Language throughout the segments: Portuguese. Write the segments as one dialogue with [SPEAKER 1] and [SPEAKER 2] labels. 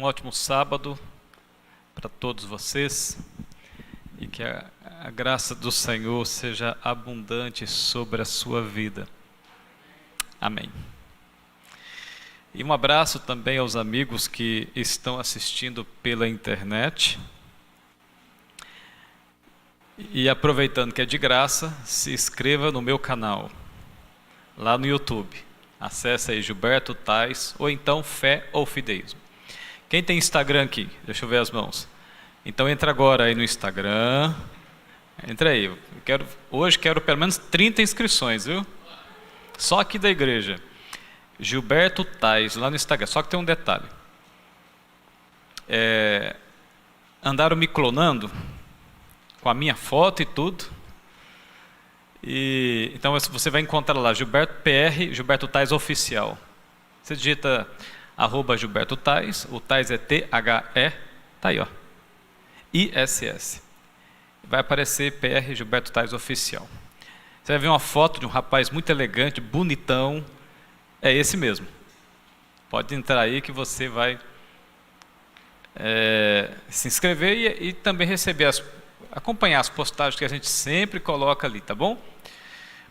[SPEAKER 1] Um ótimo sábado para todos vocês e que a graça do Senhor seja abundante sobre a sua vida. Amém. E um abraço também aos amigos que estão assistindo pela internet. E aproveitando que é de graça, se inscreva no meu canal, lá no YouTube. Acesse aí Gilberto Tais, ou então Fé ou Fideísmo. Quem tem Instagram aqui? Deixa eu ver as mãos. Então entra agora aí no Instagram. Entra aí. Hoje quero pelo menos 30 inscrições, viu? Só aqui da igreja. Gilberto Tais, lá no Instagram. Só que tem um detalhe. Andaram me clonando com a minha foto e tudo. Então você vai encontrar lá Gilberto PR, Gilberto Tais Oficial. Você digita @Gilberto Tais, o Tais é THE, tá aí ó, ISS. Vai aparecer PR Gilberto Tais Oficial. Você vai ver uma foto de um rapaz muito elegante, bonitão. É esse mesmo. Pode entrar aí que você vai se inscrever e também acompanhar as postagens que a gente sempre coloca ali, tá bom?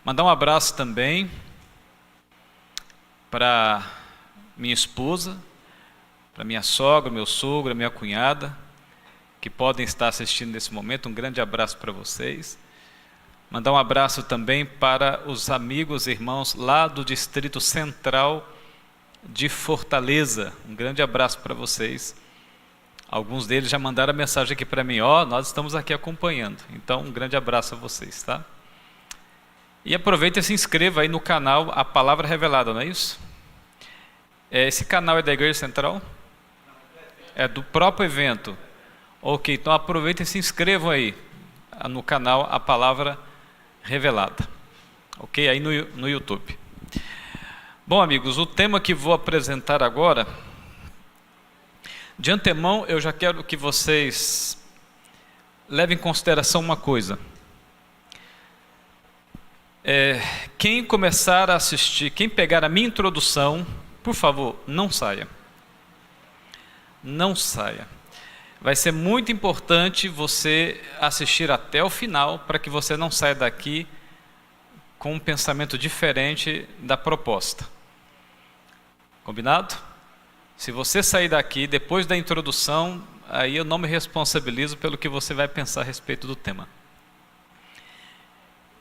[SPEAKER 1] Mandar um abraço também para minha esposa, para minha sogra, meu sogro, minha cunhada, que podem estar assistindo nesse momento. Um grande abraço para vocês. Mandar um abraço também para os amigos e irmãos lá do Distrito Central de Fortaleza. Um grande abraço para vocês. Alguns deles já mandaram a mensagem aqui para mim, nós estamos aqui acompanhando. Então, um grande abraço a vocês, tá? E aproveita e se inscreva aí no canal A Palavra Revelada, não é isso? Esse canal é da Igreja Central? É do próprio evento. Ok, então aproveita e se inscrevam aí no canal A Palavra Revelada. Ok, aí no YouTube. Bom, amigos, o tema que vou apresentar agora, de antemão, eu já quero que vocês levem em consideração uma coisa. Quem começar a assistir, quem pegar a minha introdução, por favor, não saia. Não saia. Vai ser muito importante você assistir até o final, para que você não saia daqui com um pensamento diferente da proposta. Combinado? Se você sair daqui depois da introdução, aí eu não me responsabilizo pelo que você vai pensar a respeito do tema.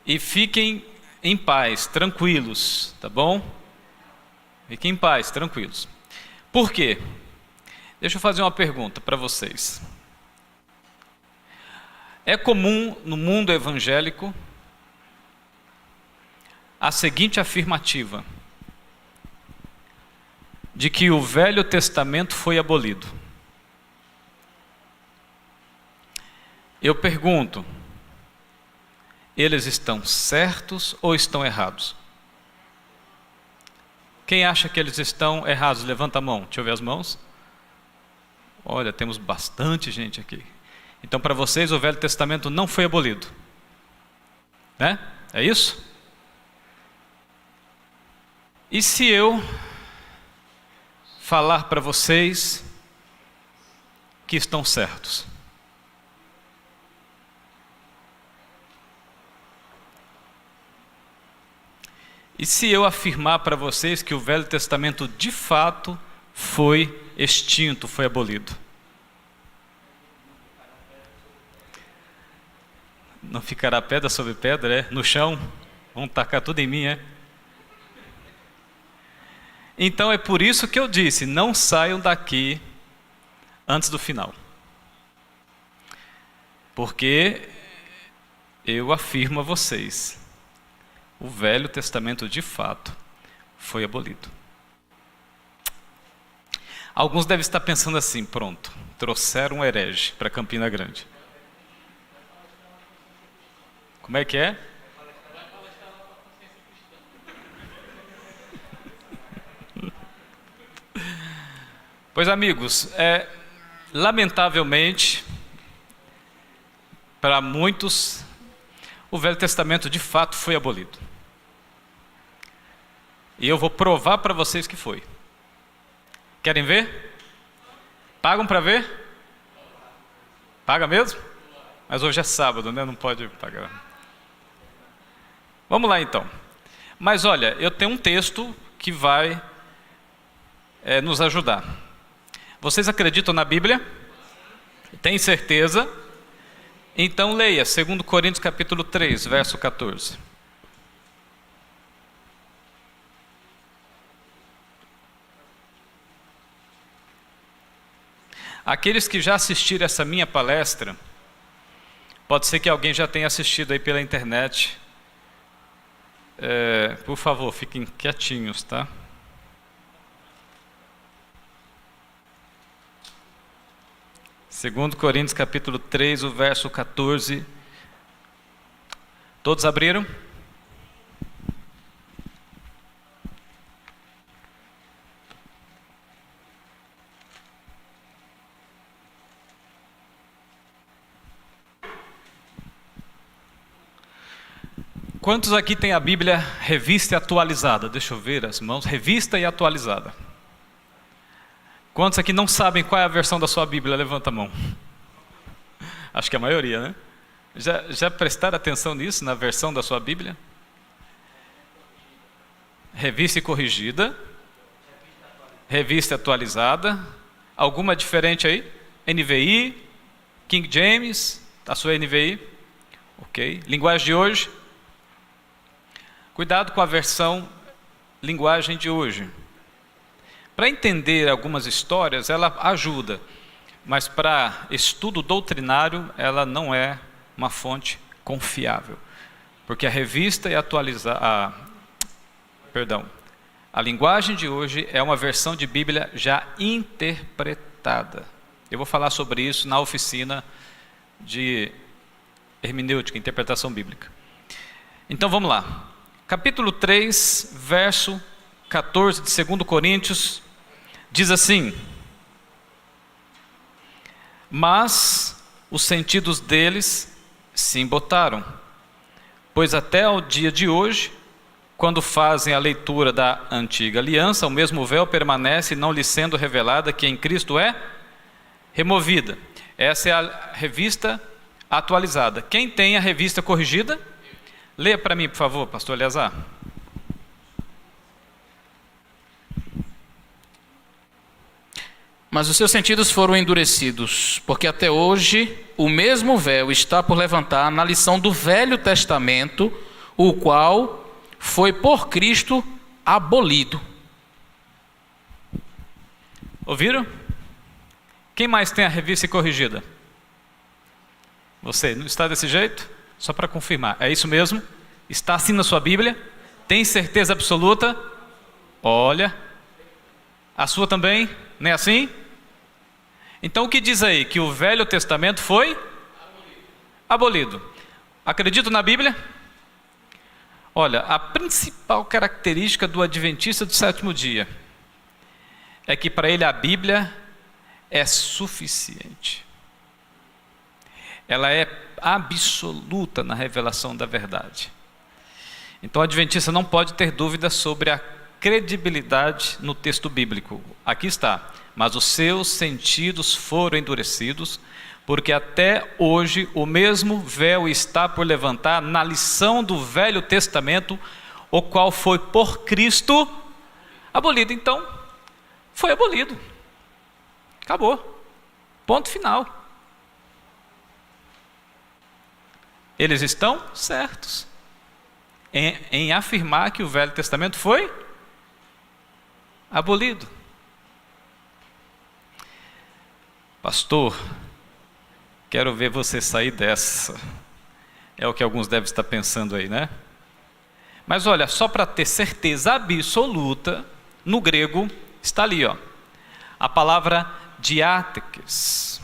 [SPEAKER 1] E fiquem em paz, tranquilos, tá bom? Fiquem em paz, tranquilos. Por quê? Deixa eu fazer uma pergunta para vocês. É comum no mundo evangélico a seguinte afirmativa: de que o Velho Testamento foi abolido. Eu pergunto, eles estão certos ou estão errados? Quem acha que eles estão errados? Levanta a mão, deixa eu ver as mãos. Olha, temos bastante gente aqui. Então, para vocês, o Velho Testamento não foi abolido, né? É isso? E se eu falar para vocês que estão certos? E se eu afirmar para vocês que o Velho Testamento de fato foi extinto, foi abolido? Não ficará pedra sobre pedra, no chão? Vão tacar tudo em mim, Então é por isso que eu disse, não saiam daqui antes do final. Porque eu afirmo a vocês, o Velho Testamento de fato foi abolido. Alguns devem estar pensando assim, pronto, trouxeram um herege para Campina Grande. Como é que é? Pois, amigos, lamentavelmente, para muitos, o Velho Testamento de fato foi abolido. E eu vou provar para vocês que foi. Querem ver? Pagam para ver? Paga mesmo? Mas hoje é sábado, né? Não pode pagar. Vamos lá então. Mas olha, eu tenho um texto que vai nos ajudar. Vocês acreditam na Bíblia? Tem certeza? Então leia 2 Coríntios capítulo 3, verso 14. Aqueles que já assistiram essa minha palestra, pode ser que alguém já tenha assistido aí pela internet. Por favor, fiquem quietinhos, tá? Segundo Coríntios capítulo 3, o verso 14. Todos abriram? Quantos aqui tem a Bíblia revista e atualizada? Deixa eu ver as mãos. Revista e atualizada. Quantos aqui não sabem qual é a versão da sua Bíblia? Levanta a mão. Acho que a maioria, né? Já prestaram atenção nisso, na versão da sua Bíblia? Revista e corrigida. Revista atualizada. Alguma diferente aí? NVI? King James? A sua NVI? Ok. Linguagem de hoje? Cuidado com a versão linguagem de hoje. Para entender algumas histórias, ela ajuda, mas para estudo doutrinário, ela não é uma fonte confiável, porque a revista e a linguagem de hoje é uma versão de Bíblia já interpretada. Eu vou falar sobre isso na oficina de hermenêutica, interpretação bíblica. Então vamos lá. Capítulo 3, verso 14 de 2 Coríntios, diz assim: mas os sentidos deles se embotaram, pois até ao dia de hoje, quando fazem a leitura da antiga aliança, o mesmo véu permanece, não lhe sendo revelada que em Cristo é removida. Essa é a revista atualizada. Quem tem a revista corrigida? Leia para mim, por favor, pastor Eleazar.
[SPEAKER 2] Mas os seus sentidos foram endurecidos, porque até hoje o mesmo véu está por levantar na lição do Velho Testamento, o qual foi por Cristo abolido.
[SPEAKER 1] Ouviram? Quem mais tem a revista corrigida? Você, não está desse jeito? Só para confirmar, é isso mesmo? Está assim na sua Bíblia? Tem certeza absoluta? Olha, a sua também? Não é assim? Então o que diz aí? Que o Velho Testamento foi abolido. Acredito na Bíblia? Olha, a principal característica do adventista do sétimo dia é que para ele a Bíblia é suficiente. Ela é absoluta na revelação da verdade. Então o adventista não pode ter dúvida sobre a credibilidade no texto bíblico. Aqui está: mas os seus sentidos foram endurecidos, porque até hoje o mesmo véu está por levantar na lição do Velho Testamento, o qual foi por Cristo abolido. Então, foi abolido. Acabou. Ponto final. Eles estão certos em afirmar que o Velho Testamento foi abolido. Pastor, quero ver você sair dessa. É o que alguns devem estar pensando aí, né? Mas olha, só para ter certeza absoluta, no grego está ali, ó, a palavra diáteques.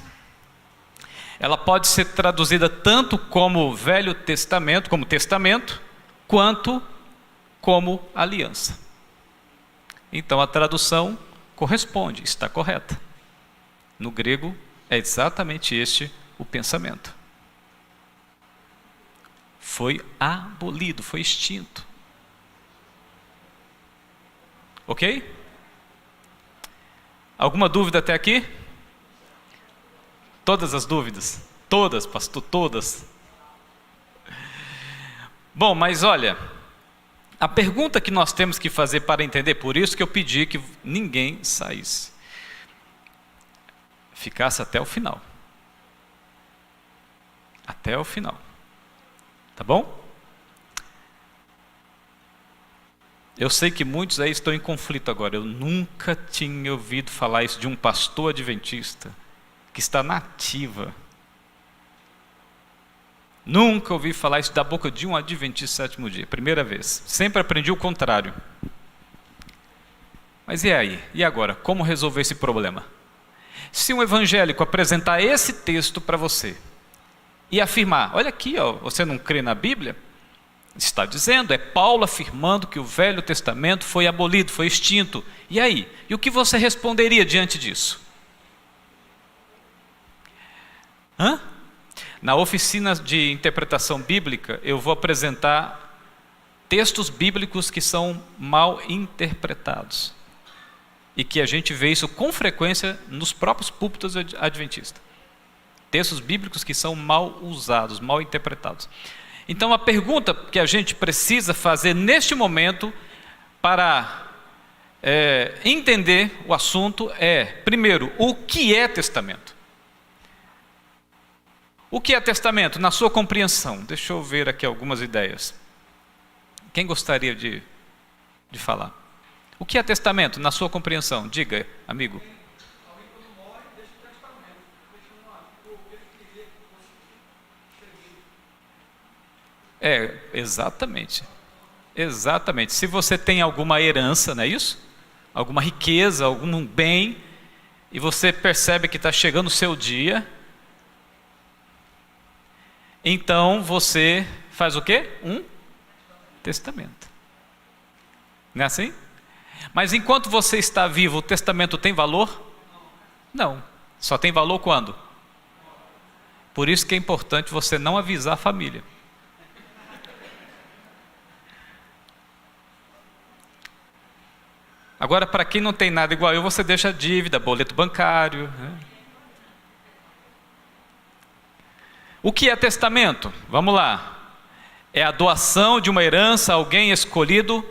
[SPEAKER 1] Ela pode ser traduzida tanto como Velho Testamento, como testamento, quanto como aliança. Então a tradução corresponde, está correta. No grego é exatamente este o pensamento. Foi abolido, foi extinto. Ok? Alguma dúvida até aqui? Todas as dúvidas? Todas, pastor, todas. Bom, mas olha, a pergunta que nós temos que fazer para entender, por isso que eu pedi que ninguém saísse, ficasse até o final. Até o final. Tá bom? Eu sei que muitos aí estão em conflito agora. Eu nunca tinha ouvido falar isso de um pastor adventista que está na ativa. Nunca ouvi falar isso da boca de um adventista sétimo dia. Primeira vez. Sempre aprendi o contrário. Mas e aí? E agora? Como resolver esse problema? Se um evangélico apresentar esse texto para você e afirmar, olha aqui, ó, você não crê na Bíblia? Está dizendo, é Paulo afirmando que o Velho Testamento foi abolido, foi extinto. E aí? E o que você responderia diante disso? Na oficina de interpretação bíblica, eu vou apresentar textos bíblicos que são mal interpretados. E que a gente vê isso com frequência nos próprios púlpitos adventistas. Textos bíblicos que são mal usados, mal interpretados. Então a pergunta que a gente precisa fazer neste momento para entender o assunto é, primeiro, o que é testamento? O que é testamento na sua compreensão? Deixa eu ver aqui algumas ideias. Quem gostaria de falar? O que é testamento na sua compreensão? Diga, amigo. Exatamente. Exatamente. Se você tem alguma herança, não é isso? Alguma riqueza, algum bem, e você percebe que está chegando o seu dia, então você faz o quê? Um testamento. Não é assim? Mas enquanto você está vivo, o testamento tem valor? Não. Só tem valor quando? Por isso que é importante você não avisar a família. Agora, para quem não tem nada igual eu, você deixa dívida, boleto bancário. Né? O que é testamento? Vamos lá. É a doação de uma herança a alguém escolhido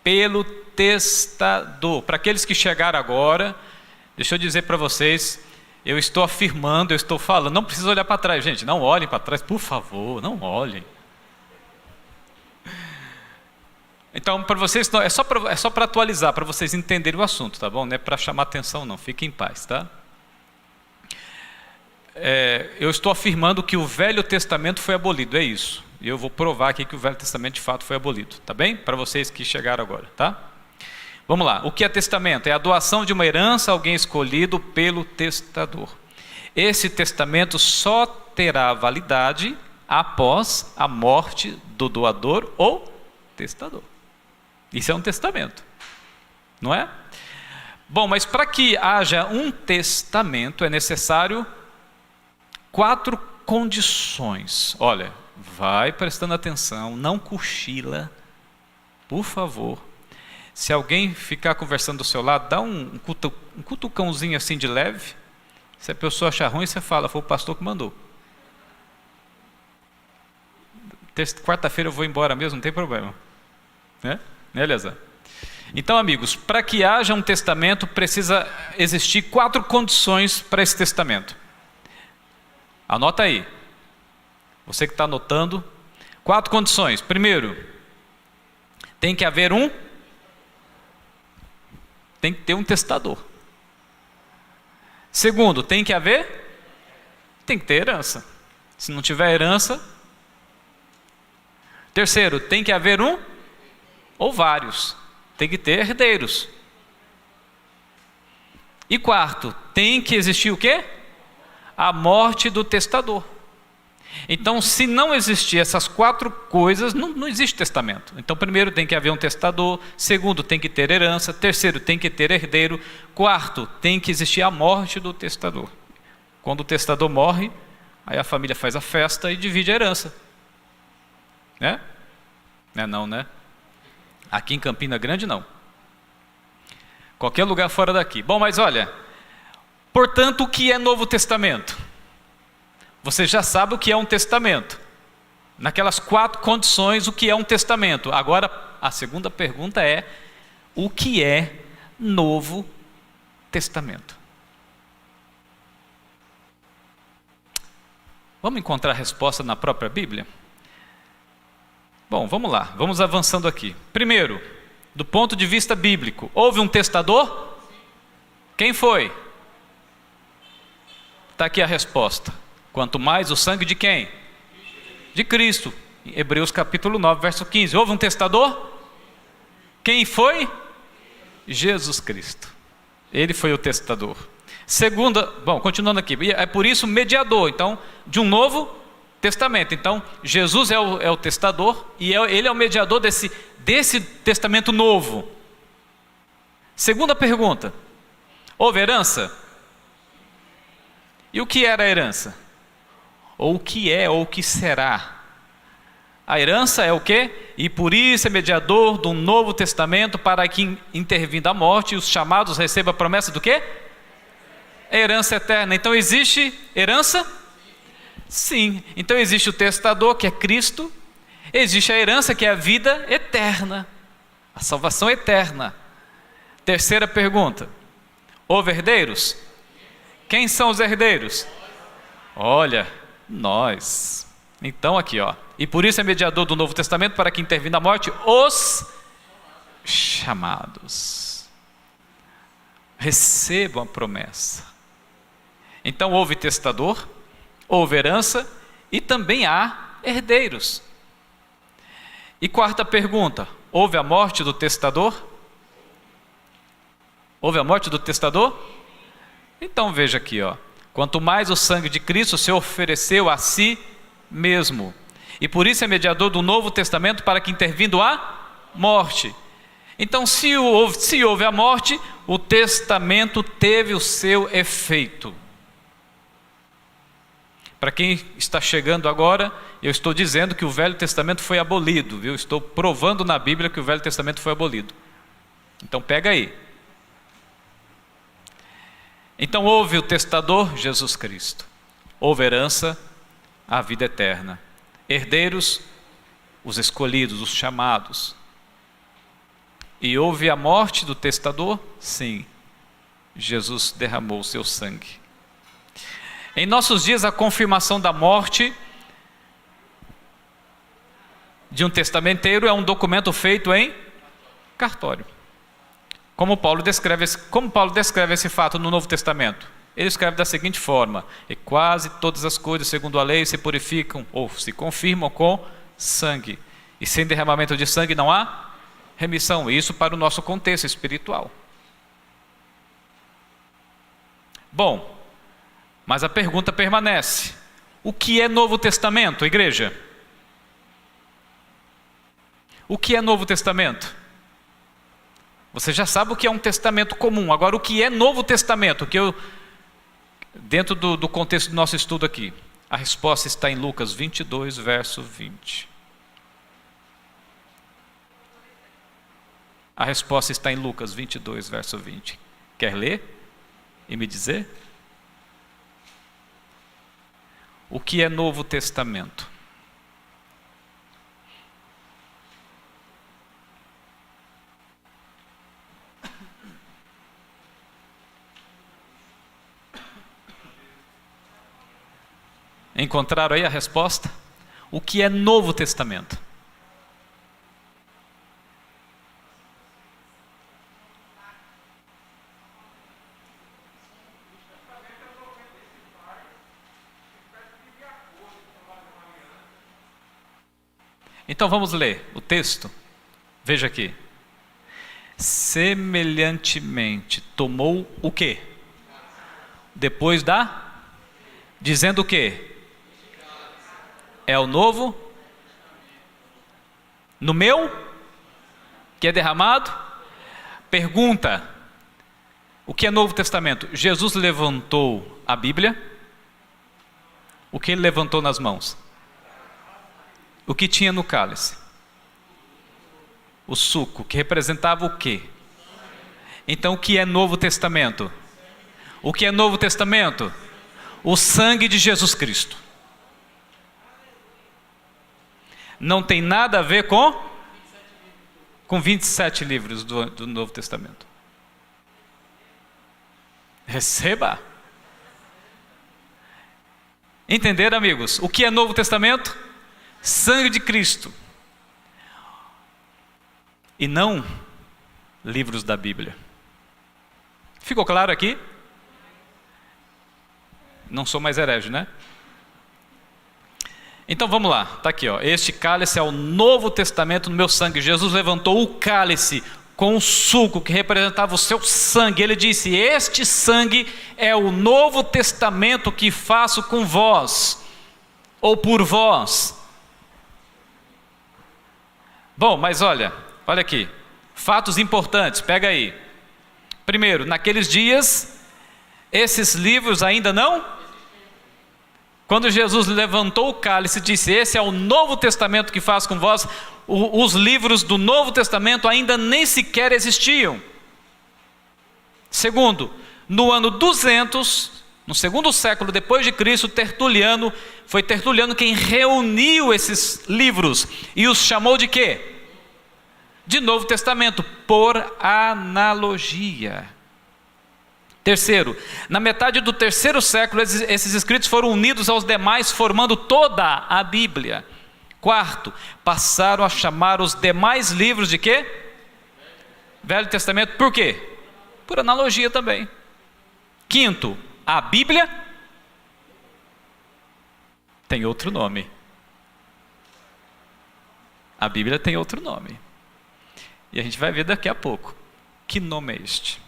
[SPEAKER 1] pelo testador. Para aqueles que chegaram agora, deixa eu dizer para vocês, eu estou afirmando, eu estou falando, não precisa olhar para trás, gente, não olhem para trás, por favor, não olhem. Então, para vocês, é só para atualizar, para vocês entenderem o assunto, tá bom? Não é para chamar atenção não, fiquem em paz, tá? Eu estou afirmando que o Velho Testamento foi abolido, é isso. E eu vou provar aqui que o Velho Testamento de fato foi abolido, tá bem? Para vocês que chegaram agora, tá? Vamos lá, o que é testamento? É a doação de uma herança a alguém escolhido pelo testador. Esse testamento só terá validade após a morte do doador ou testador. Isso é um testamento, não é? Bom, mas para que haja um testamento é necessário 4 condições. Olha, vai prestando atenção, não cochila, por favor. Se alguém ficar conversando do seu lado, dá um cutucãozinho assim de leve. Se a pessoa achar ruim, você fala, foi o pastor que mandou. Quarta-feira eu vou embora mesmo, não tem problema. Né, Elisa? Então, amigos, para que haja um testamento, precisa existir 4 condições para esse testamento. Anota aí. Você que está anotando. 4 condições. Primeiro, tem que haver tem que ter um testador. Segundo, tem que ter herança. Se não tiver herança. Terceiro, tem que haver ou vários. Tem que ter herdeiros. E quarto, tem que existir o quê? A morte do testador. Então, se não existir essas 4 coisas, não existe testamento. Então, primeiro tem que haver um testador, segundo tem que ter herança, terceiro tem que ter herdeiro, quarto tem que existir a morte do testador. Quando o testador morre, aí a família faz a festa e divide a herança. Né? Não, né? Aqui em Campina Grande não. Qualquer lugar fora daqui. Bom, mas olha, portanto, o que é Novo Testamento? Você já sabe o que é um testamento. Naquelas 4 condições, o que é um testamento. Agora, a segunda pergunta é: o que é Novo Testamento? Vamos encontrar a resposta na própria Bíblia? Bom, vamos lá, vamos avançando aqui. Primeiro, do ponto de vista bíblico, houve um testador? Quem foi? Está aqui a resposta. Quanto mais o sangue de quem? De Cristo. Em Hebreus capítulo 9, verso 15. Houve um testador? Quem foi? Jesus Cristo. Ele foi o testador. Segunda, bom, continuando aqui, é por isso mediador, então, de um novo testamento. Então, Jesus é o testador e ele é o mediador desse testamento novo. Segunda pergunta: houve herança? E o que era a herança? Ou o que é, ou o que será? A herança é o quê? E por isso é mediador do novo testamento, para que, intervindo a morte, os chamados recebam a promessa do quê? Herança eterna. Então existe herança? Sim. Então existe o testador, que é Cristo. Existe a herança, que é a vida eterna, a salvação eterna. Terceira pergunta: houve herdeiros? Quem são os herdeiros? Olha, nós. Então aqui, ó. E por isso é mediador do Novo Testamento, para que, intervindo a morte, os chamados recebam a promessa. Então houve testador, houve herança e também há herdeiros. E quarta pergunta: houve a morte do testador? Houve a morte do testador? Então veja aqui, ó. Quanto mais o sangue de Cristo se ofereceu a si mesmo, e por isso é mediador do Novo Testamento, para que, intervindo a morte. Então, se houve a morte, o testamento teve o seu efeito. Para quem está chegando agora, eu estou dizendo que o Velho Testamento foi abolido, viu? Estou provando na Bíblia que o Velho Testamento foi abolido. Então pega aí. Então houve o testador, Jesus Cristo. Houve herança, a vida eterna. Herdeiros, os escolhidos, os chamados. E houve a morte do testador? Sim. Jesus derramou o seu sangue. Em nossos dias, a confirmação da morte de um testamenteiro é um documento feito em cartório. Como Paulo descreve esse fato no Novo Testamento? Ele escreve da seguinte forma: e quase todas as coisas, segundo a lei, se purificam ou se confirmam com sangue, e sem derramamento de sangue não há remissão. Isso para o nosso contexto espiritual. Bom, mas a pergunta permanece: o que é Novo Testamento, igreja? O que é Novo Testamento? Você já sabe o que é um testamento comum. Agora, o que é Novo Testamento? Dentro do contexto do nosso estudo aqui, a resposta está em Lucas 22, verso 20. A resposta está em Lucas 22, verso 20. Quer ler e me dizer? O que é Novo Testamento? Encontraram aí a resposta? O que é Novo Testamento? Então vamos ler o texto. Veja aqui. Semelhantemente tomou o quê? Depois dizendo o quê? É o novo? No meu? Que é derramado? Pergunta: o que é Novo Testamento? Jesus levantou a Bíblia? O que ele levantou nas mãos? O que tinha no cálice? O suco, que representava o quê? Então o que é Novo Testamento? O que é Novo Testamento? O sangue de Jesus Cristo. não tem nada a ver com 27 livros do Novo Testamento. Receba. Entenderam, amigos? O que é Novo Testamento? Sangue de Cristo. E não livros da Bíblia. Ficou claro aqui? Não sou mais herege, né? Então vamos lá, está aqui, ó. Este cálice é o Novo Testamento no meu sangue. Jesus levantou o cálice com o suco que representava o seu sangue. Ele disse: este sangue é o Novo Testamento que faço com vós, ou por vós. Bom, mas olha aqui, fatos importantes, pega aí. Primeiro, naqueles dias, esses livros ainda não... Quando Jesus levantou o cálice e disse: esse é o Novo Testamento que faço com vós, os livros do Novo Testamento ainda nem sequer existiam. Segundo, no ano 200, no segundo século depois de Cristo, foi Tertuliano quem reuniu esses livros e os chamou de quê? De Novo Testamento, por analogia. Terceiro, na metade do terceiro século, esses escritos foram unidos aos demais, formando toda a Bíblia. Quarto, passaram a chamar os demais livros de quê? Velho Testamento. Por quê? Por analogia também. Quinto, a Bíblia tem outro nome. A Bíblia tem outro nome. E a gente vai ver daqui a pouco. Que nome é este?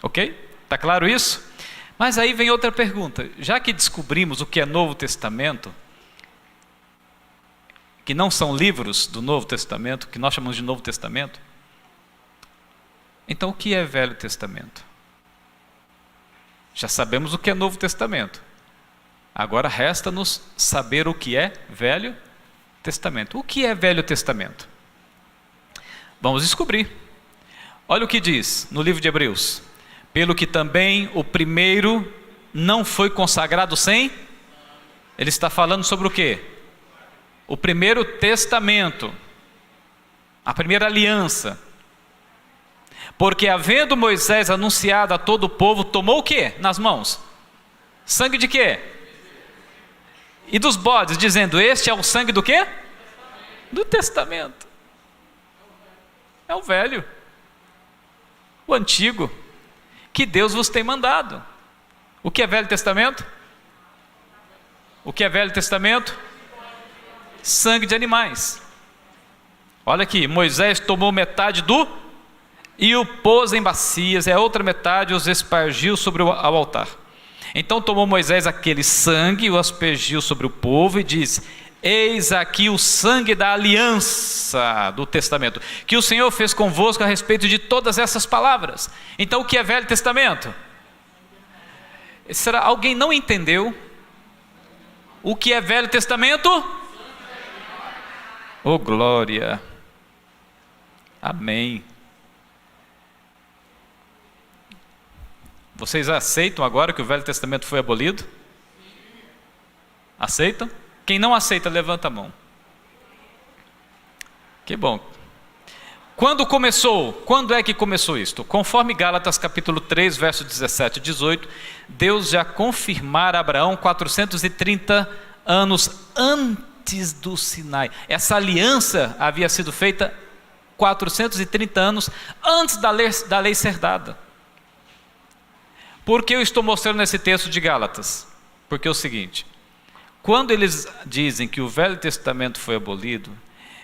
[SPEAKER 1] Ok? Está claro isso? Mas aí vem outra pergunta. Já que descobrimos o que é Novo Testamento, que não são livros do Novo Testamento, que nós chamamos de Novo Testamento, então o que é Velho Testamento? Já sabemos o que é Novo Testamento. Agora resta-nos saber o que é Velho Testamento. O que é Velho Testamento? Vamos descobrir. Olha o que diz no livro de Hebreus: pelo que também o primeiro não foi consagrado sem... Ele está falando sobre o quê? O primeiro testamento, a primeira aliança. Porque havendo Moisés anunciado a todo o povo, tomou o quê nas mãos? Sangue de quê? E dos bodes, dizendo: este é o sangue do quê? Do testamento. É o velho, o antigo, que Deus vos tem mandado. O que é Velho Testamento? O que é Velho Testamento? Sangue de animais. Olha aqui, Moisés tomou metade e o pôs em bacias, e a outra metade os espargiu sobre o altar. Então tomou Moisés aquele sangue e o aspergiu sobre o povo e disse: eis aqui o sangue da aliança do testamento, que o Senhor fez convosco a respeito de todas essas palavras. Então o que é Velho Testamento? Será alguém não entendeu o que é Velho Testamento? Oh glória, amém. Vocês aceitam agora que o Velho Testamento foi abolido? Aceitam? Quem não aceita, levanta a mão. Que bom. Quando começou? Quando é que começou isto? Conforme Gálatas capítulo 3, verso 17 e 18, Deus já confirmara a Abraão 430 anos antes do Sinai. Essa aliança havia sido feita 430 anos antes da lei ser dada. Por que eu estou mostrando nesse texto de Gálatas? Porque é o seguinte: quando eles dizem que o Velho Testamento foi abolido,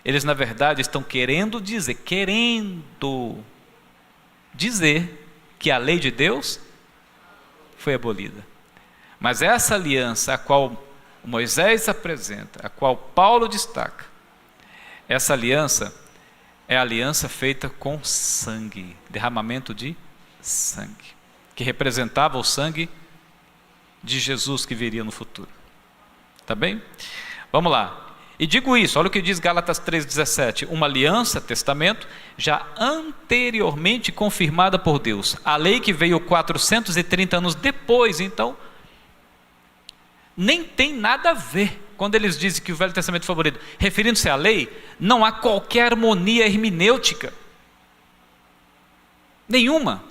[SPEAKER 1] eles na verdade estão querendo dizer que a lei de Deus foi abolida. Mas essa aliança a qual Moisés apresenta, a qual Paulo destaca, essa aliança é a aliança feita com sangue, derramamento de sangue, que representava o sangue de Jesus que viria no futuro. Tá bem? Vamos lá. E digo isso, olha o que diz Gálatas 3,17. Uma aliança, testamento, já anteriormente confirmada por Deus. A lei que veio 430 anos depois, então, nem tem nada a ver quando eles dizem que o Velho Testamento foi abolido, referindo-se à lei, não há qualquer harmonia hermenêutica. Nenhuma.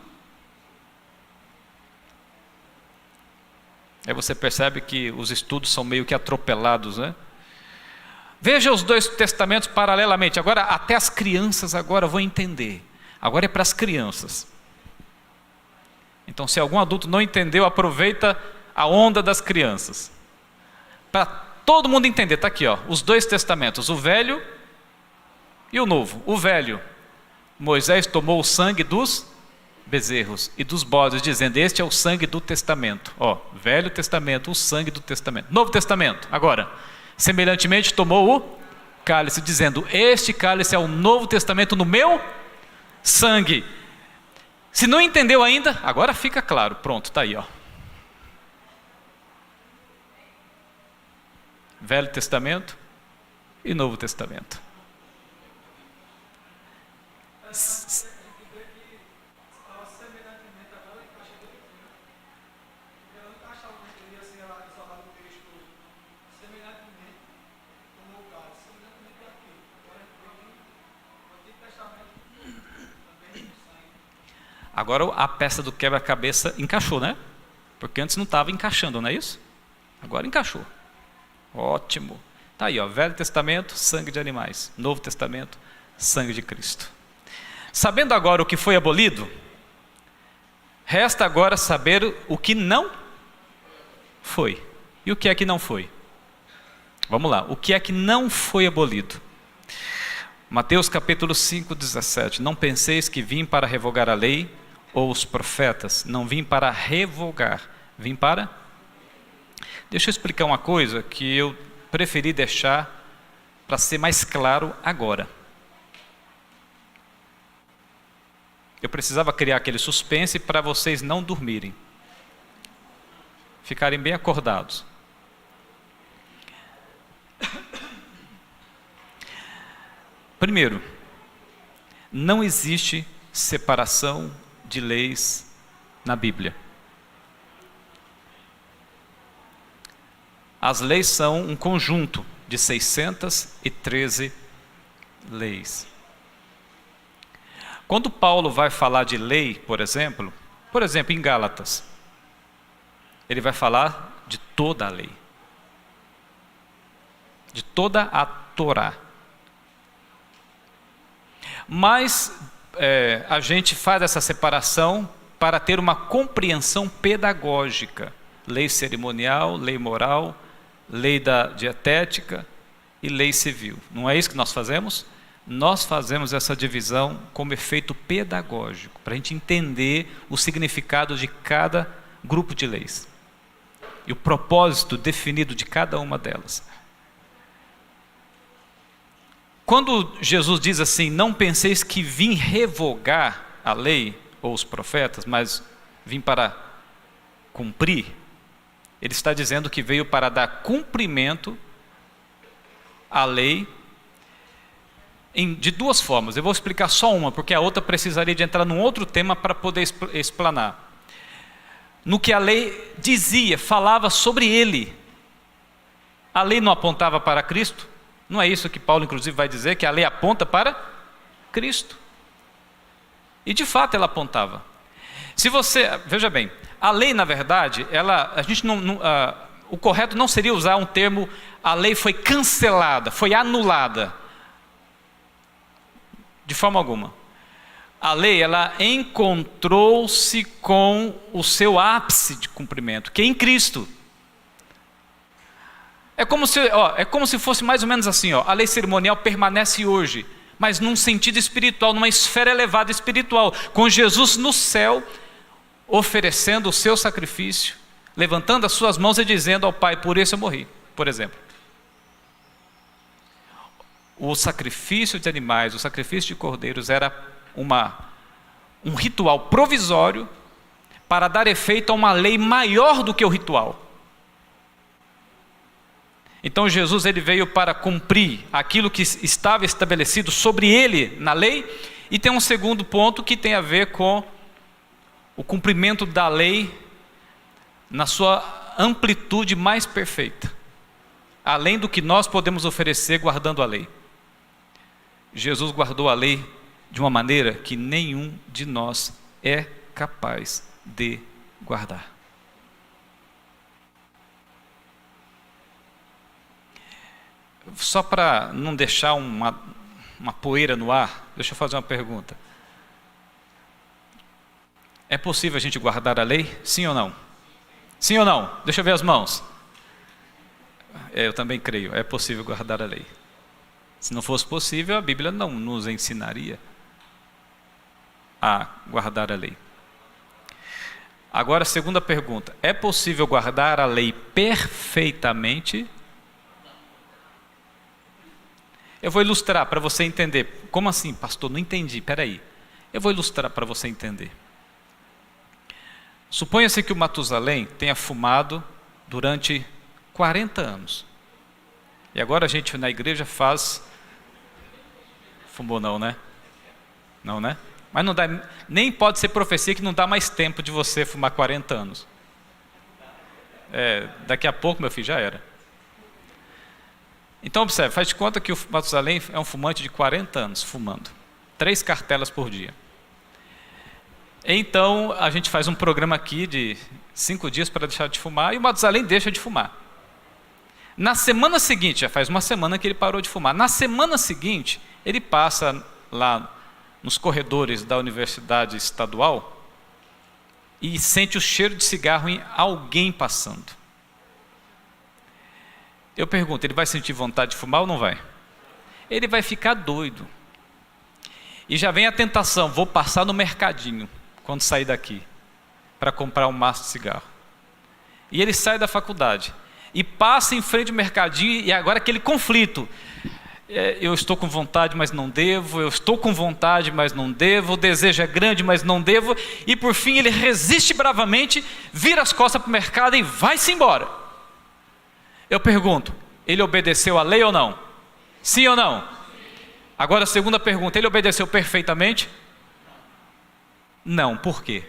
[SPEAKER 1] Aí você percebe que os estudos são meio que atropelados, né? Veja os dois testamentos paralelamente. Agora, até as crianças agora vão entender. Agora é para as crianças. Então, se algum adulto não entendeu, aproveita a onda das crianças. Para todo mundo entender, está aqui, ó, os dois testamentos, o velho e o novo. O velho, Moisés tomou o sangue dos bezerros e dos bodes, dizendo: este é o sangue do testamento. Ó, Velho Testamento, o sangue do testamento. Novo Testamento, agora, semelhantemente tomou o cálice, dizendo: este cálice é o Novo Testamento no meu sangue. Se não entendeu ainda, agora fica claro. Pronto, está aí, ó. Velho Testamento e Novo Testamento. Agora a peça do quebra-cabeça encaixou, né? Porque antes não estava encaixando, não é isso? Agora encaixou. Ótimo. Está aí, ó, Velho Testamento, sangue de animais. Novo Testamento, sangue de Cristo. Sabendo agora o que foi abolido, resta agora saber o que não foi. E o que é que não foi? Vamos lá, o que é que não foi abolido? Mateus capítulo 5, 17. Não penseis que vim para revogar a lei ou os profetas. Não vim para revogar, vim para... Deixa eu explicar uma coisa que eu preferi deixar para ser mais claro agora. Eu precisava criar aquele suspense para vocês não dormirem, ficarem bem acordados. Primeiro, não existe separação de leis na Bíblia. As leis são um conjunto de 613 leis. Quando Paulo vai falar de lei, por exemplo em Gálatas, ele vai falar de toda a lei, de toda a Torá. Mas a gente faz essa separação para ter uma compreensão pedagógica. Lei cerimonial, lei moral, lei da dietética e lei civil. Não é isso que nós fazemos? Nós fazemos essa divisão como efeito pedagógico, para a gente entender o significado de cada grupo de leis e o propósito definido de cada uma delas. Quando Jesus diz assim: não penseis que vim revogar a lei ou os profetas, mas vim para cumprir, ele está dizendo que veio para dar cumprimento à lei de duas formas. Eu vou explicar só uma, porque a outra precisaria de entrar num outro tema para poder explanar. No que a lei dizia, falava sobre ele. A lei não apontava para Cristo? Não é isso que Paulo inclusive vai dizer, que a lei aponta para Cristo. E de fato ela apontava. Se você, veja bem, a lei na verdade, o correto não seria usar um termo: a lei foi cancelada, foi anulada. De forma alguma. A lei, ela encontrou-se com o seu ápice de cumprimento, que é em Cristo. É como se fosse mais ou menos assim, ó, a lei cerimonial permanece hoje, mas num sentido espiritual, numa esfera elevada espiritual, com Jesus no céu, oferecendo o seu sacrifício, levantando as suas mãos e dizendo ao Pai: por isso eu morri, por exemplo. O sacrifício de animais, o sacrifício de cordeiros era um ritual provisório para dar efeito a uma lei maior do que o ritual. Então Jesus ele veio para cumprir aquilo que estava estabelecido sobre ele na lei. E tem um segundo ponto que tem a ver com o cumprimento da lei na sua amplitude mais perfeita. além do que nós podemos oferecer guardando a lei. Jesus guardou a lei de uma maneira que nenhum de nós é capaz de guardar. Só para não deixar uma poeira no ar, deixa eu fazer uma pergunta. É possível a gente guardar a lei? Sim ou não? Sim ou não? Deixa eu ver as mãos. Eu também creio, é possível guardar a lei. Se não fosse possível, a Bíblia não nos ensinaria a guardar a lei. Agora, segunda pergunta: é possível guardar a lei perfeitamente? Eu vou ilustrar para você entender. Como assim, pastor? Não entendi, peraí. Eu vou ilustrar para você entender. Suponha-se que o Matusalém tenha fumado durante 40 anos. E agora a gente na igreja faz... Fumou não, né? Não, né? Mas não dá, nem pode ser profecia que não dá mais tempo de você fumar 40 anos. Daqui a pouco, meu filho, já era. Então observe, faz de conta que o Matusalém é um fumante de 40 anos, fumando. 3 cartelas por dia. Então a gente faz um programa aqui de 5 dias para deixar de fumar, e o Matusalém deixa de fumar. Na semana seguinte, já faz uma semana que ele parou de fumar. Na semana seguinte, ele passa lá nos corredores da universidade estadual e sente o cheiro de cigarro em alguém passando. Eu pergunto, ele vai sentir vontade de fumar ou não vai? Ele vai ficar doido. E já vem a tentação, vou passar no mercadinho, quando sair daqui, para comprar um maço de cigarro. E ele sai da faculdade e passa em frente ao mercadinho, e agora aquele conflito. Eu estou com vontade, mas não devo. Eu estou com vontade, mas não devo. O desejo é grande, mas não devo. E por fim ele resiste bravamente, vira as costas para o mercado e vai-se embora. Eu pergunto, ele obedeceu à lei ou não? Sim ou não? Agora a segunda pergunta, ele obedeceu perfeitamente? Não, por quê?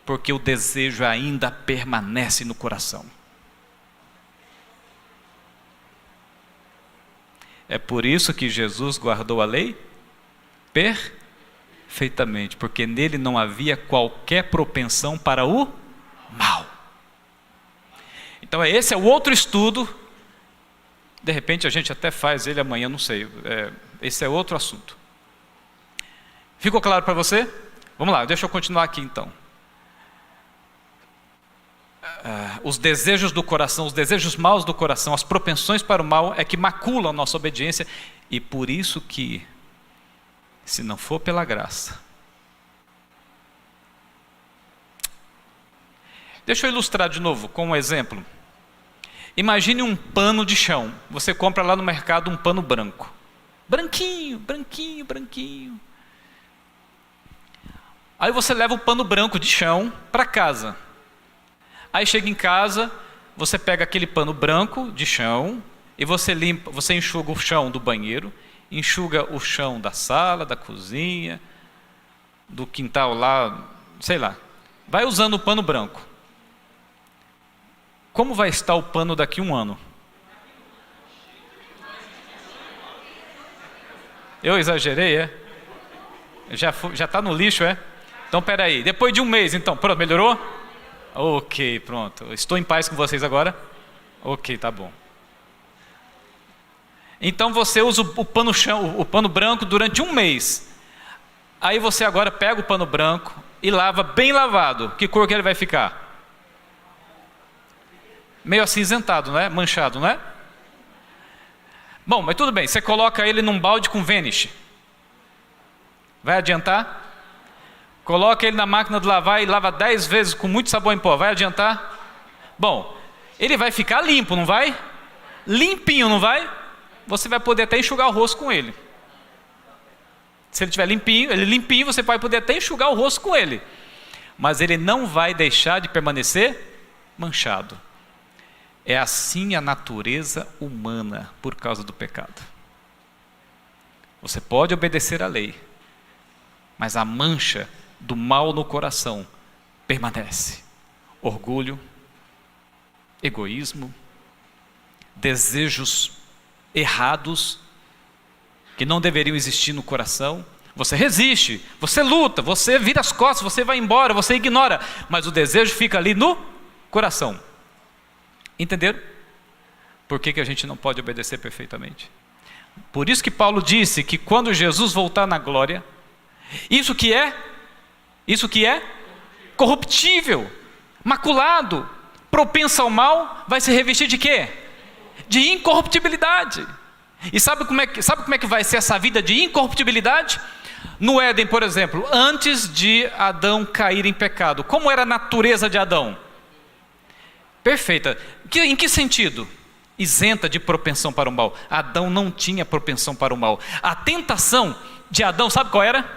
[SPEAKER 1] Porque o desejo ainda permanece no coração. É por isso que Jesus guardou a lei perfeitamente, porque nele não havia qualquer propensão para o mal. Então esse é o outro estudo, de repente a gente até faz ele amanhã, não sei, esse é outro assunto. Ficou claro para você? Vamos lá, deixa eu continuar aqui então. Os desejos do coração, os desejos maus do coração, as propensões para o mal é que maculam a nossa obediência, e por isso que, se não for pela graça... Deixa eu ilustrar de novo com um exemplo. Imagine um pano de chão. Você compra lá no mercado um pano branco. Branquinho, branquinho, branquinho. Aí você leva o pano branco de chão para casa. Aí chega em casa, você pega aquele pano branco de chão e você limpa, você enxuga o chão do banheiro, enxuga o chão da sala, da cozinha, do quintal lá, sei lá. Vai usando o pano branco. Como vai estar o pano daqui a um ano? Eu exagerei, é? Já está no lixo, é? Então, peraí. Depois de um mês, então, pronto, melhorou? Ok, pronto. Estou em paz com vocês agora? Ok, tá bom. Então você usa o pano branco durante um mês. Aí você agora pega o pano branco e lava bem lavado. Que cor que ele vai ficar? Meio acinzentado, não é? Manchado, não é? Bom, mas tudo bem. Você coloca ele num balde com Vanish. Vai adiantar? Coloca ele na máquina de lavar e lava 10 vezes com muito sabão em pó. Vai adiantar? Bom, ele vai ficar limpo, não vai? Limpinho, não vai? Você vai poder até enxugar o rosto com ele. Se ele estiver limpinho, você vai poder até enxugar o rosto com ele. Mas ele não vai deixar de permanecer manchado. É assim a natureza humana por causa do pecado. Você pode obedecer à lei, mas a mancha do mal no coração permanece. Orgulho, egoísmo, desejos errados que não deveriam existir no coração. Você resiste, você luta, você vira as costas, você vai embora, você ignora, mas o desejo fica ali no coração. Entenderam? Por que a gente não pode obedecer perfeitamente? Por isso que Paulo disse que quando Jesus voltar na glória, isso que é corruptível, maculado, propenso ao mal, vai se revestir de quê? De incorruptibilidade. E sabe como é que vai ser essa vida de incorruptibilidade? No Éden, por exemplo, antes de Adão cair em pecado, como era a natureza de Adão? Perfeita. Em que sentido? Isenta de propensão para o mal. Adão não tinha propensão para o mal. A tentação de Adão, sabe qual era?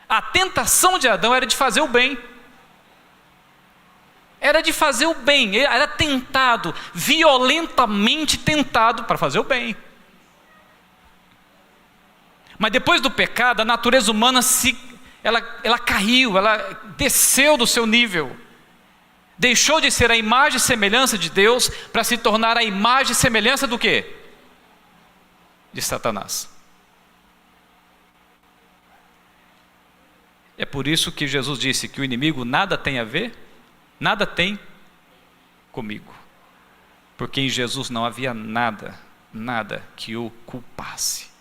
[SPEAKER 1] A tentação de Adão era de fazer o bem. Era de fazer o bem. Ele era tentado, violentamente tentado para fazer o bem. Mas depois do pecado, a natureza humana ela caiu, ela desceu do seu nível. Deixou de ser a imagem e semelhança de Deus para se tornar a imagem e semelhança do quê? De Satanás. É por isso que Jesus disse que o inimigo nada tem a ver, nada tem comigo. Porque em Jesus não havia nada que o culpasse.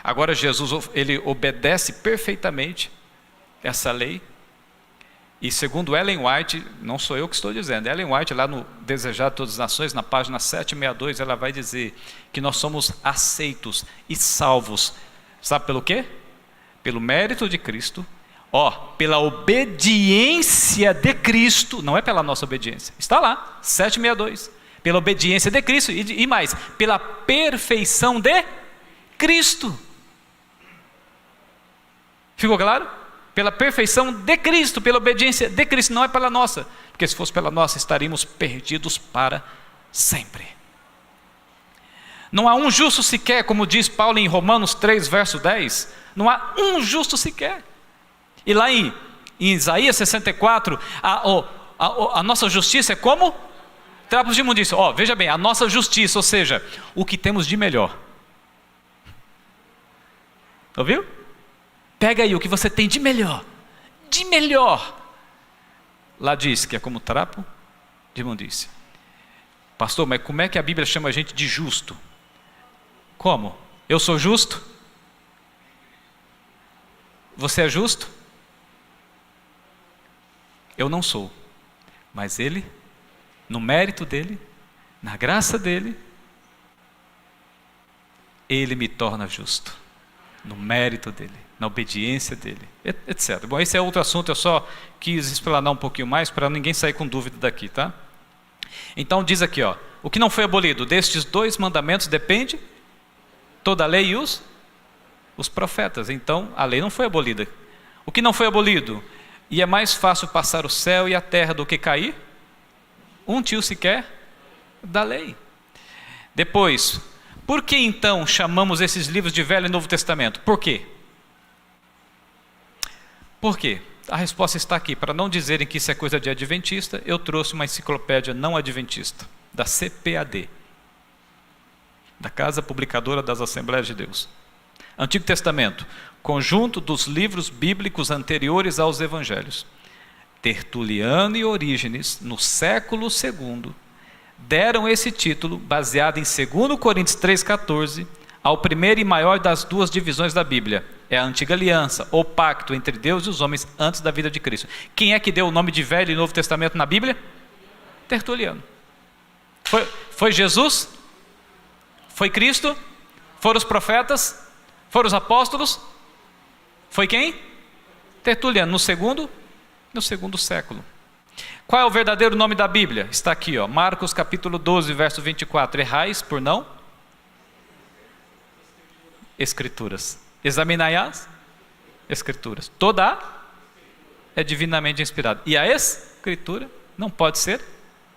[SPEAKER 1] Agora Jesus, ele obedece perfeitamente essa lei. E segundo Ellen White, não sou eu que estou dizendo, Ellen White lá no Desejar de Todas as Nações, na página 762, ela vai dizer que nós somos aceitos e salvos, sabe pelo quê? Pelo mérito de Cristo, pela obediência de Cristo, não é pela nossa obediência, está lá, 762, pela obediência de Cristo e mais, pela perfeição de Cristo. Ficou claro? Pela perfeição de Cristo, pela obediência de Cristo, não é pela nossa, porque se fosse pela nossa, estaríamos perdidos para sempre. Não há um justo sequer, como diz Paulo em Romanos 3, verso 10, não há um justo sequer. E lá em Isaías 64, a nossa justiça é como trapos de imundícia. Veja bem, a nossa justiça, ou seja, o que temos de melhor. Ouviu? Pega aí o que você tem de melhor. De melhor. Lá diz que é como trapo de imundícia. Pastor, mas como é que a Bíblia chama a gente de justo? Como? Eu sou justo? Você é justo? Eu não sou. Mas Ele, no mérito dEle, na graça dEle, Ele me torna justo. No mérito dEle, na obediência dEle, etc. Bom, esse é outro assunto, eu só quis explanar um pouquinho mais para ninguém sair com dúvida daqui, tá? Então diz aqui, o que não foi abolido? Destes 2 mandamentos depende toda a lei e os profetas. Então a lei não foi abolida. O que não foi abolido? E é mais fácil passar o céu e a terra do que cair um tio sequer da lei. Depois, por que então chamamos esses livros de Velho e Novo Testamento? Por quê? Por quê? A resposta está aqui. Para não dizerem que isso é coisa de adventista, eu trouxe uma enciclopédia não adventista, da CPAD, da Casa Publicadora das Assembleias de Deus. Antigo Testamento, conjunto dos livros bíblicos anteriores aos Evangelhos. Tertuliano e Orígenes, no século II, deram esse título, baseado em 2 Coríntios 3,14, ao primeiro e maior das 2 divisões da Bíblia. É a antiga aliança, ou pacto entre Deus e os homens antes da vida de Cristo. Quem é que deu o nome de Velho e Novo Testamento na Bíblia? Tertuliano. Foi Jesus? Foi Cristo? Foram os profetas? Foram os apóstolos? Foi quem? Tertuliano, no segundo século. Qual é o verdadeiro nome da Bíblia? Está aqui, Marcos capítulo 12, verso 24. Errais por não? Escrituras. Examinai as Escrituras. Toda é divinamente inspirada. E a Escritura não pode ser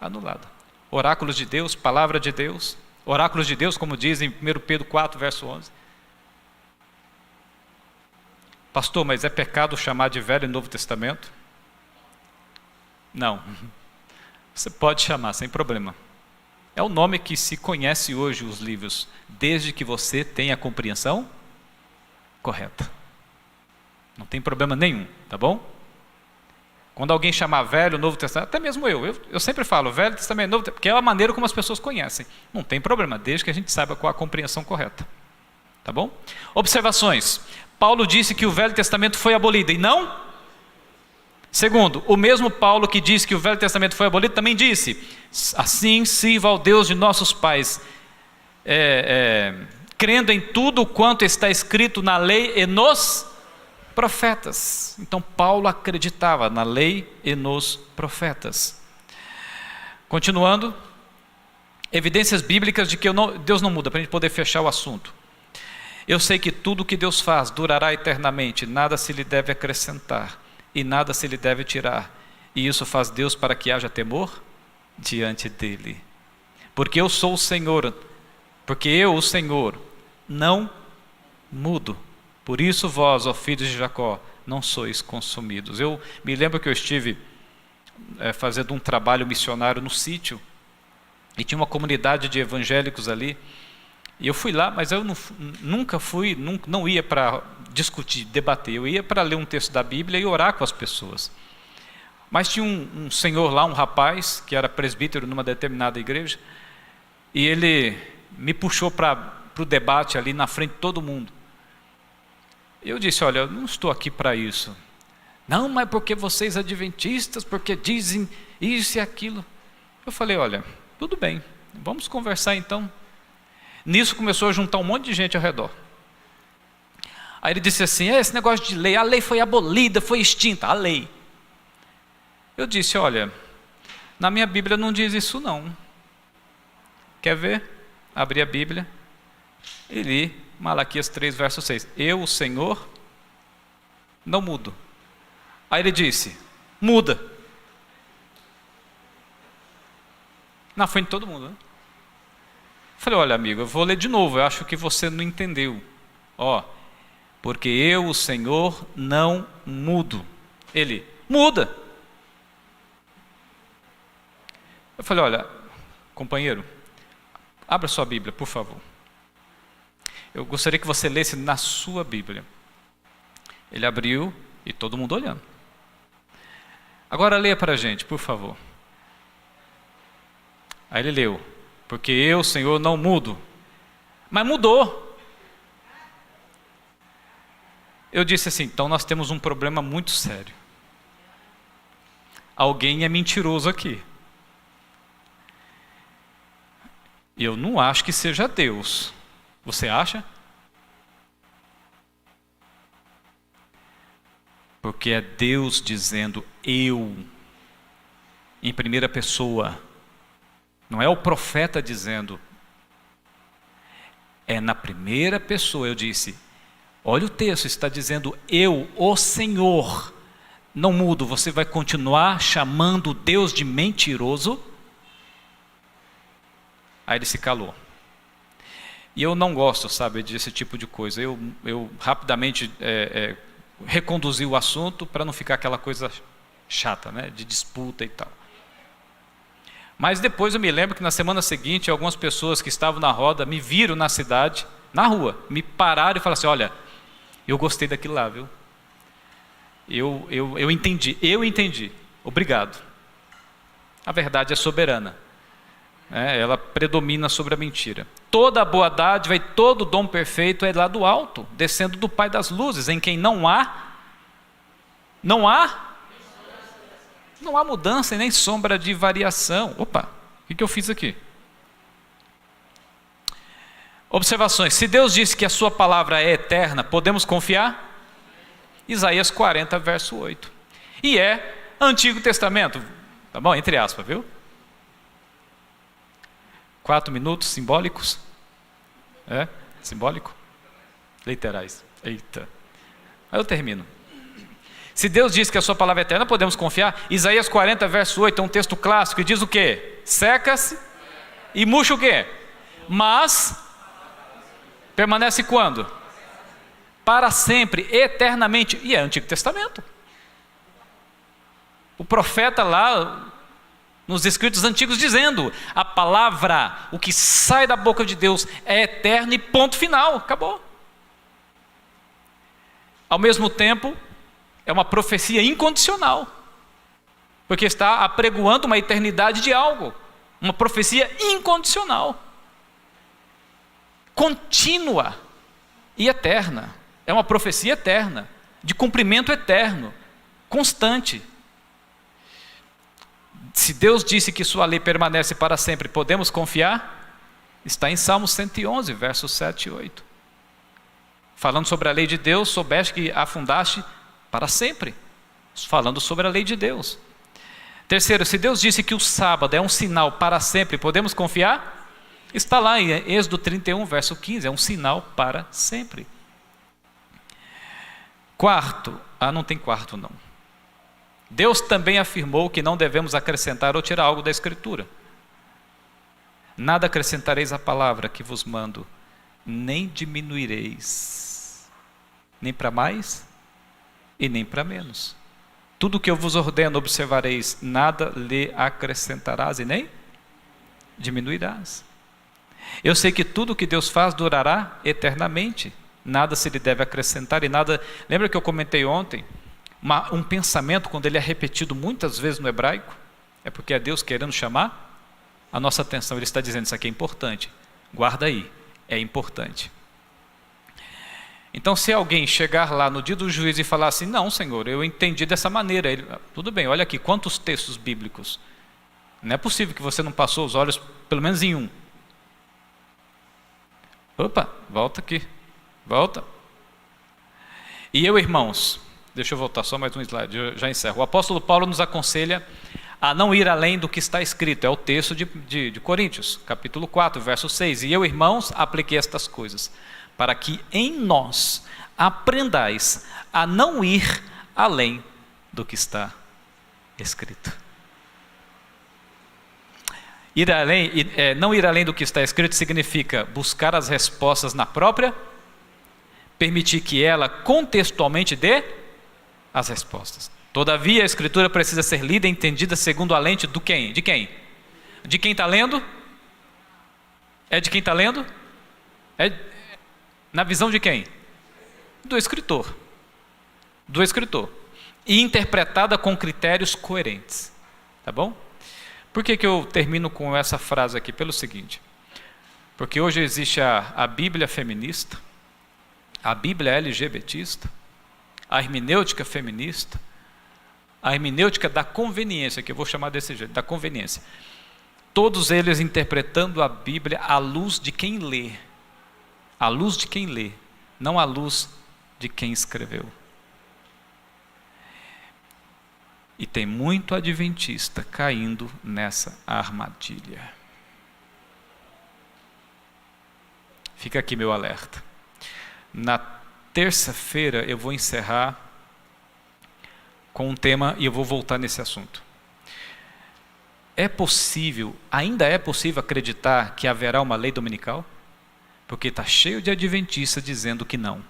[SPEAKER 1] anulada. Oráculos de Deus, palavra de Deus. Oráculos de Deus, como diz em 1 Pedro 4, verso 11. Pastor, mas é pecado chamar de Velho e Novo Testamento? Não. Você pode chamar, sem problema. É o nome que se conhece hoje os livros, desde que você tenha a compreensão correta. Não tem problema nenhum, tá bom? Quando alguém chamar Velho, Novo Testamento, até mesmo eu sempre falo Velho Testamento, Novo Testamento, porque é a maneira como as pessoas conhecem. Não tem problema, desde que a gente saiba qual a compreensão correta. Tá bom? Observações. Paulo disse que o Velho Testamento foi abolido, e não? Segundo, o mesmo Paulo que disse que o Velho Testamento foi abolido, também disse, assim sirva ao Deus de nossos pais, crendo em tudo quanto está escrito na lei e nos profetas. Então Paulo acreditava na lei e nos profetas. Continuando, evidências bíblicas de que Deus não muda, para a gente poder fechar o assunto. Eu sei que tudo que Deus faz durará eternamente, nada se lhe deve acrescentar e nada se lhe deve tirar, e isso faz Deus para que haja temor diante dele. Porque eu, o Senhor, não mudo. Por isso vós, ó filhos de Jacó, não sois consumidos. Eu me lembro que eu estive fazendo um trabalho missionário no sítio, e tinha uma comunidade de evangélicos ali, e eu fui lá, mas eu não ia para discutir, debater, eu ia para ler um texto da Bíblia e orar com as pessoas. Mas tinha um senhor lá, um rapaz, que era presbítero numa determinada igreja, e ele me puxou para o debate ali na frente de todo mundo. Eu disse, olha, eu não estou aqui para isso. Não, mas porque vocês adventistas, porque dizem isso e aquilo. Eu falei, olha, tudo bem, vamos conversar então. Nisso começou a juntar um monte de gente ao redor. Aí ele disse assim, esse negócio de lei, a lei foi abolida, foi extinta, a lei. Eu disse, olha, na minha Bíblia não diz isso não. Quer ver? Abri a Bíblia e li Malaquias 3, verso 6. Eu, o Senhor, não mudo. Aí ele disse, muda. Na frente de todo mundo, né? Falei, olha amigo, eu vou ler de novo, eu acho que você não entendeu. Porque eu, o Senhor, não mudo. Ele, muda. Eu falei, olha, companheiro, abra sua Bíblia, por favor. Eu gostaria que você lesse na sua Bíblia. Ele abriu e todo mundo olhando. Agora leia para a gente, por favor. Aí ele leu. Porque eu, Senhor, não mudo. Mas mudou. Eu disse assim, então nós temos um problema muito sério. Alguém é mentiroso aqui. E eu não acho que seja Deus. Você acha? Porque é Deus dizendo eu, em primeira pessoa. Não é o profeta dizendo. É na primeira pessoa. Eu disse, olha o texto, está dizendo eu, o Senhor, não mudo. Você vai continuar chamando Deus de mentiroso? Aí ele se calou. E eu não gosto, sabe, desse tipo de coisa. Eu rapidamente reconduzi o assunto para não ficar aquela coisa chata, né, de disputa e tal. Mas depois eu me lembro que na semana seguinte, algumas pessoas que estavam na roda me viram na cidade, na rua, me pararam e falaram assim, olha, eu gostei daquilo lá, viu? Eu entendi, obrigado. A verdade é soberana. Ela predomina sobre a mentira. Toda a boa dádiva e todo dom perfeito é lá do alto, descendo do Pai das luzes, em quem não há mudança e nem sombra de variação. Opa, o que eu fiz aqui? Observações. Se Deus disse que a sua palavra é eterna, podemos confiar? Isaías 40, verso 8. E é Antigo Testamento, tá bom? Entre aspas, viu? 4 minutos simbólicos. Simbólico? Literais. Eita. Aí eu termino. Se Deus diz que a sua palavra é eterna, podemos confiar. Isaías 40, verso 8, é um texto clássico, e diz o quê? Seca-se e murcha o quê? Mas permanece quando? Para sempre, eternamente. E é Antigo Testamento. O profeta lá, nos escritos antigos, dizendo: a palavra, o que sai da boca de Deus é eterno e ponto final, acabou. Ao mesmo tempo, é uma profecia incondicional, porque está apregoando uma eternidade de algo, uma profecia incondicional, contínua e eterna. É uma profecia eterna, de cumprimento eterno, constante. Se Deus disse que sua lei permanece para sempre, podemos confiar? Está em Salmos 111, versos 7 e 8. Falando sobre a lei de Deus, soubeste que a fundaste para sempre. Falando sobre a lei de Deus. Terceiro, se Deus disse que o sábado é um sinal para sempre, podemos confiar? Está lá em Êxodo 31, verso 15, é um sinal para sempre. Quarto, não tem quarto não. Deus também afirmou que não devemos acrescentar ou tirar algo da Escritura. Nada acrescentareis à palavra que vos mando, nem diminuireis, nem para mais e nem para menos. Tudo que eu vos ordeno observareis, nada lhe acrescentarás e nem diminuirás. Eu sei que tudo que Deus faz durará eternamente, nada se lhe deve acrescentar e nada... Lembra que eu comentei ontem? Um pensamento, quando ele é repetido muitas vezes no hebraico, é porque é Deus querendo chamar a nossa atenção. Ele está dizendo: isso aqui é importante, guarda aí, é importante. Então, se alguém chegar lá no dia do juízo e falar assim: não, Senhor, eu entendi dessa maneira, tudo bem, olha aqui, quantos textos bíblicos? Não é possível que você não passou os olhos pelo menos em um. Opa, volta aqui, volta. E eu, irmãos, deixa eu voltar só mais um slide, eu já encerro. O apóstolo Paulo nos aconselha a não ir além do que está escrito. É o texto de Coríntios, capítulo 4, verso 6. E eu, irmãos, apliquei estas coisas, para que em nós aprendais a não ir além do que está escrito. Não ir além do que está escrito significa buscar as respostas na própria, permitir que ela contextualmente dê as respostas. Todavia, a Escritura precisa ser lida e entendida segundo a lente do quem? De quem? De quem está lendo? É de quem está lendo? É na visão de quem? Do escritor. Do escritor. E interpretada com critérios coerentes. Tá bom? Por que eu termino com essa frase aqui? Pelo seguinte: porque hoje existe a Bíblia feminista, a Bíblia LGBTista, a hermenêutica feminista, a hermenêutica da conveniência, que eu vou chamar desse jeito, da conveniência. Todos eles interpretando a Bíblia à luz de quem lê. À luz de quem lê, não à luz de quem escreveu. E tem muito adventista caindo nessa armadilha. Fica aqui meu alerta. Na terça-feira eu vou encerrar com um tema e eu vou voltar nesse assunto. Ainda é possível acreditar que haverá uma lei dominical? Porque está cheio de adventistas dizendo que não.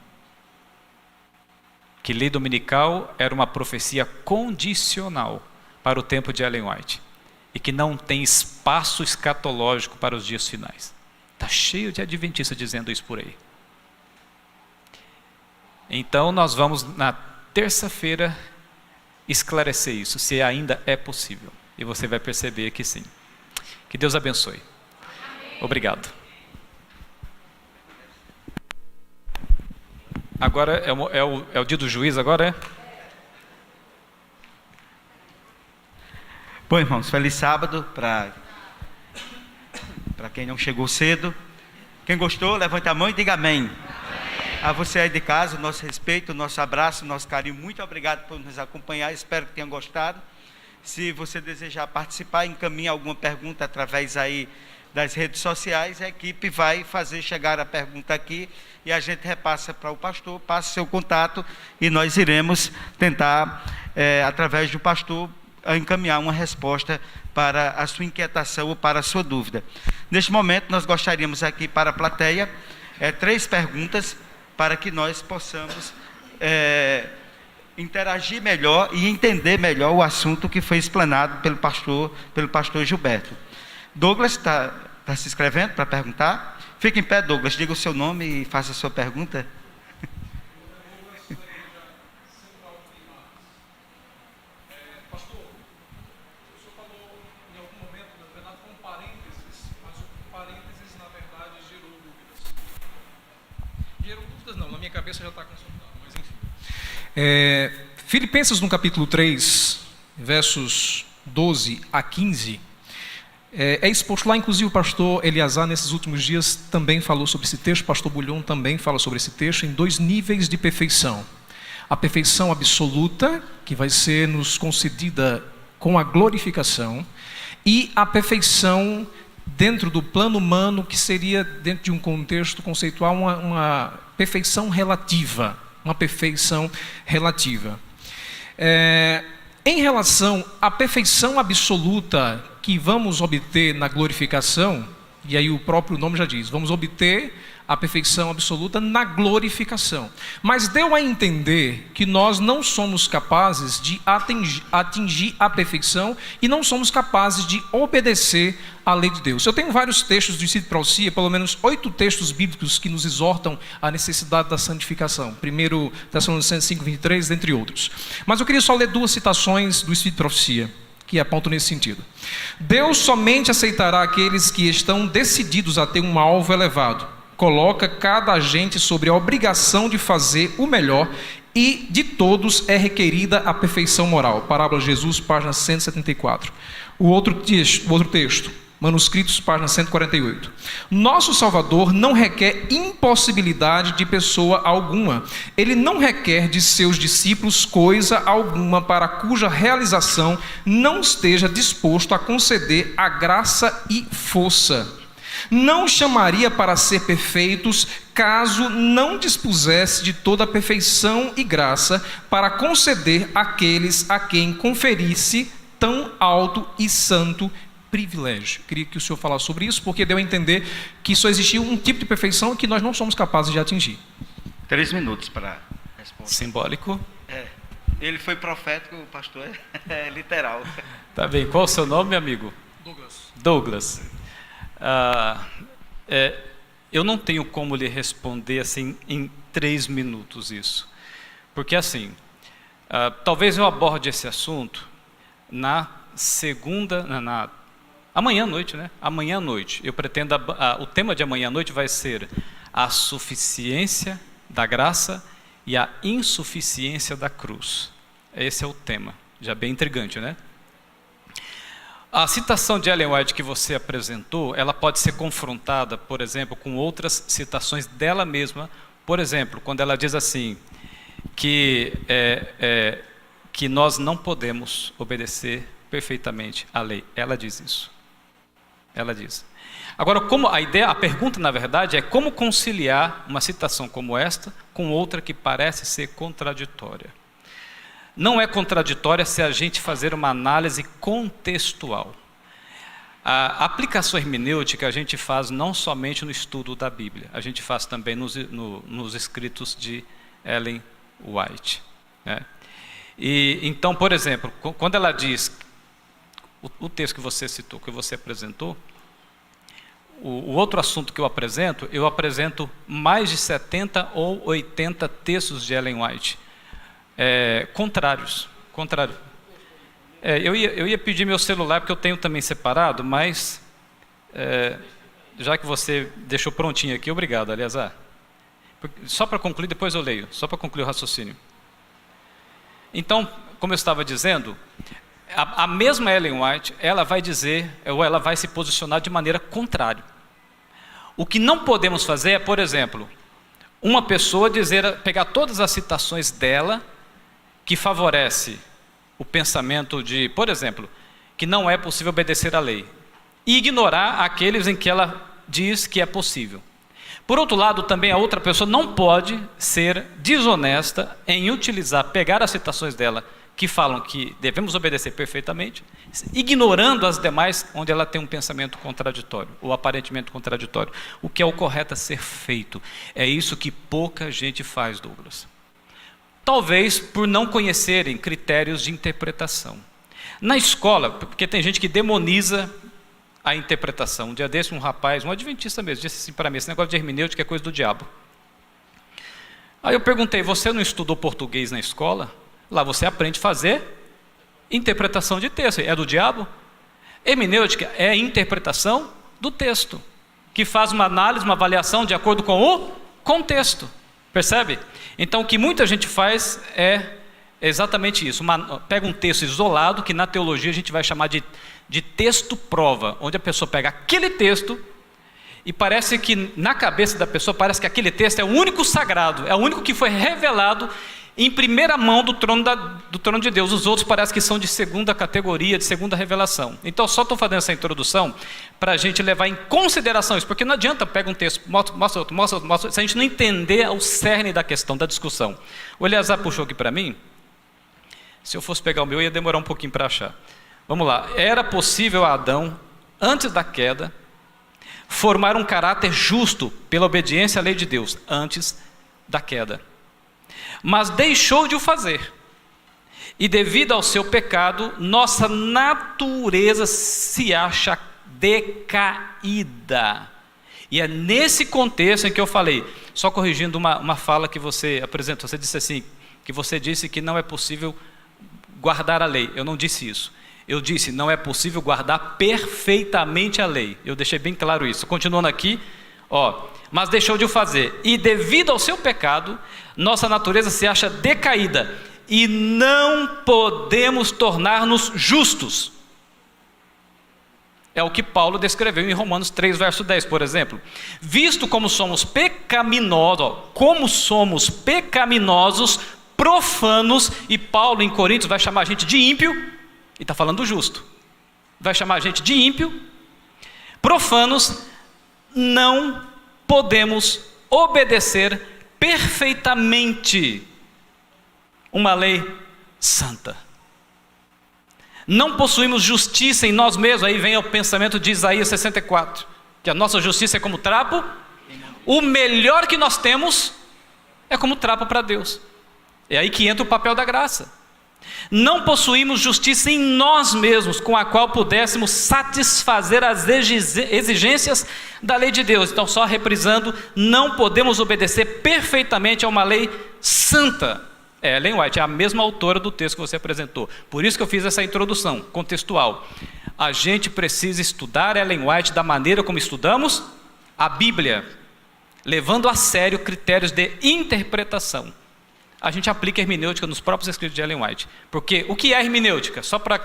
[SPEAKER 1] Que lei dominical era uma profecia condicional para o tempo de Ellen White. E que não tem espaço escatológico para os dias finais. Está cheio de adventistas dizendo isso por aí. Então nós vamos na terça-feira esclarecer isso, se ainda é possível. E você vai perceber que sim. Que Deus abençoe. Obrigado. Agora é o dia do juiz, agora é?
[SPEAKER 3] Bom, irmãos, feliz sábado para quem não chegou cedo. Quem gostou, levante a mão e diga amém. A você aí de casa, nosso respeito, nosso abraço, nosso carinho. Muito obrigado por nos acompanhar, espero que tenham gostado. Se você desejar participar, encaminhe alguma pergunta através aí das redes sociais, a equipe vai fazer chegar a pergunta aqui e a gente repassa para o pastor, passa o seu contato e nós iremos tentar, através do pastor, encaminhar uma resposta para a sua inquietação ou para a sua dúvida. Neste momento, nós gostaríamos aqui para a plateia 3 perguntas para que nós possamos interagir melhor e entender melhor o assunto que foi explanado pelo pastor Gilberto. Douglas está se inscrevendo para perguntar? Fique em pé, Douglas, diga o seu nome e faça a sua pergunta.
[SPEAKER 4] Pastor, o senhor falou em algum momento, na verdade foi um parênteses, mas o parênteses na verdade gerou dúvidas. Gerou dúvidas não, na minha cabeça já está consultado, mas enfim. Filipenses no capítulo 3, versos 12 a 15, é exposto lá, inclusive o pastor Eliazar nesses últimos dias também falou sobre esse texto, o pastor Bulhon também fala sobre esse texto, em 2 níveis de perfeição. A perfeição absoluta, que vai ser nos concedida com a glorificação, e a perfeição dentro do plano humano, que seria, dentro de um contexto conceitual, uma perfeição relativa. Uma perfeição relativa. Em relação à perfeição absoluta que vamos obter na glorificação, e aí o próprio nome já diz, vamos obter a perfeição absoluta na glorificação. Mas deu a entender que nós não somos capazes de atingir a perfeição e não somos capazes de obedecer à lei de Deus. Eu tenho vários textos do Espírito Profecia, pelo menos 8 textos bíblicos que nos exortam à necessidade da santificação. 1 Tessalonicenses 5:23, dentre outros. Mas eu queria só ler 2 citações do Espírito Profecia, que apontam nesse sentido. Deus somente aceitará aqueles que estão decididos a ter um alvo elevado. Coloca cada agente sobre a obrigação de fazer o melhor e de todos é requerida a perfeição moral. Parábola de Jesus, página 174. O outro texto, manuscritos, página 148. Nosso Salvador não requer impossibilidade de pessoa alguma. Ele não requer de seus discípulos coisa alguma para cuja realização não esteja disposto a conceder a graça e força. Não chamaria para ser perfeitos, caso não dispusesse de toda a perfeição e graça para conceder àqueles a quem conferisse tão alto e santo privilégio. Queria que o senhor falasse sobre isso, porque deu a entender que só existia um tipo de perfeição que nós não somos capazes de atingir.
[SPEAKER 3] 3 minutos para responder.
[SPEAKER 1] Simbólico.
[SPEAKER 3] Ele foi profético, o pastor é literal.
[SPEAKER 1] Tá bem, qual o seu nome, meu amigo? Douglas. Eu não tenho como lhe responder assim em 3 minutos isso, porque assim, talvez eu aborde esse assunto na segunda, amanhã à noite, né? Amanhã à noite, eu pretendo, o tema de amanhã à noite vai ser a suficiência da graça e a insuficiência da cruz. Esse é o tema, já bem intrigante, né? A citação de Ellen White que você apresentou, ela pode ser confrontada, por exemplo, com outras citações dela mesma. Por exemplo, quando ela diz assim, que nós não podemos obedecer perfeitamente à lei. Ela diz isso. Ela diz. Agora, a pergunta, na verdade, é como conciliar uma citação como esta com outra que parece ser contraditória. Não é contraditória se a gente fazer uma análise contextual. A aplicação hermenêutica a gente faz não somente no estudo da Bíblia, a gente faz também nos escritos de Ellen White, né? E então, por exemplo, quando ela diz, o texto que você citou, que você apresentou, o outro assunto que eu apresento mais de 70 ou 80 textos de Ellen White, contrários. Eu ia pedir meu celular, porque eu tenho também separado, mas já que você deixou prontinho aqui, obrigado, Eliazar. Só para concluir, depois eu leio, só para concluir o raciocínio. Então, como eu estava dizendo, a mesma Ellen White, ela vai dizer, ou ela vai se posicionar de maneira contrária. O que não podemos fazer é, por exemplo, uma pessoa pegar todas as citações dela que favorece o pensamento de, por exemplo, que não é possível obedecer à lei, e ignorar aqueles em que ela diz que é possível. Por outro lado, também a outra pessoa não pode ser desonesta em pegar as citações dela que falam que devemos obedecer perfeitamente, ignorando as demais onde ela tem um pensamento contraditório, ou aparentemente contraditório, o que é o correto a ser feito. É isso que pouca gente faz, Douglas. Talvez por não conhecerem critérios de interpretação. Na escola, porque tem gente que demoniza a interpretação. Um dia desse, um rapaz, um adventista mesmo, disse assim para mim: esse negócio de hermenêutica é coisa do diabo. Aí eu perguntei: você não estudou português na escola? Lá você aprende a fazer interpretação de texto. É do diabo? Hermenêutica é a interpretação do texto, que faz uma análise, uma avaliação de acordo com o contexto. Percebe? Então o que muita gente faz é exatamente isso. Pega um texto isolado, que na teologia a gente vai chamar de texto-prova, onde a pessoa pega aquele texto e parece que na cabeça da pessoa parece que aquele texto é o único sagrado, é o único que foi revelado em primeira mão do trono de Deus. Os outros parece que são de segunda categoria, de segunda revelação. Então só estou fazendo essa introdução para a gente levar em consideração isso, porque não adianta pegar um texto, mostra outro, se a gente não entender o cerne da questão, da discussão. O Eleazar puxou aqui para mim. Se eu fosse pegar o meu, ia demorar um pouquinho para achar. Vamos lá. Era possível a Adão, antes da queda, formar um caráter justo pela obediência à lei de Deus, antes da queda. Mas deixou de o fazer. E devido ao seu pecado, nossa natureza se acha decaída. E é nesse contexto em que eu falei, só corrigindo uma fala que você apresentou. Você disse assim, que você disse que não é possível guardar a lei. Eu não disse isso. Eu disse, não é possível guardar perfeitamente a lei. Eu deixei bem claro isso. Continuando aqui, mas deixou de o fazer. E devido ao seu pecado, nossa natureza se acha decaída. E não podemos tornar-nos justos. É o que Paulo descreveu em Romanos 3, verso 10, por exemplo. Visto como somos pecaminosos, profanos, e Paulo em Coríntios vai chamar a gente de ímpio, e está falando do justo, vai chamar a gente de ímpio, profanos, não podemos obedecer perfeitamente uma lei santa. Não possuímos justiça em nós mesmos. Aí vem o pensamento de Isaías 64, que a nossa justiça é como trapo. O melhor que nós temos é como trapo para Deus. É aí que entra o papel da graça. Não possuímos justiça em nós mesmos, com a qual pudéssemos satisfazer as exigências da lei de Deus. Então, só reprisando, não podemos obedecer perfeitamente a uma lei santa. Ellen White é a mesma autora do texto que você apresentou. Por isso que eu fiz essa introdução contextual. A gente precisa estudar Ellen White da maneira como estudamos a Bíblia, levando a sério critérios de interpretação. A gente aplica hermenêutica nos próprios escritos de Ellen White. Porque o que é hermenêutica? Só para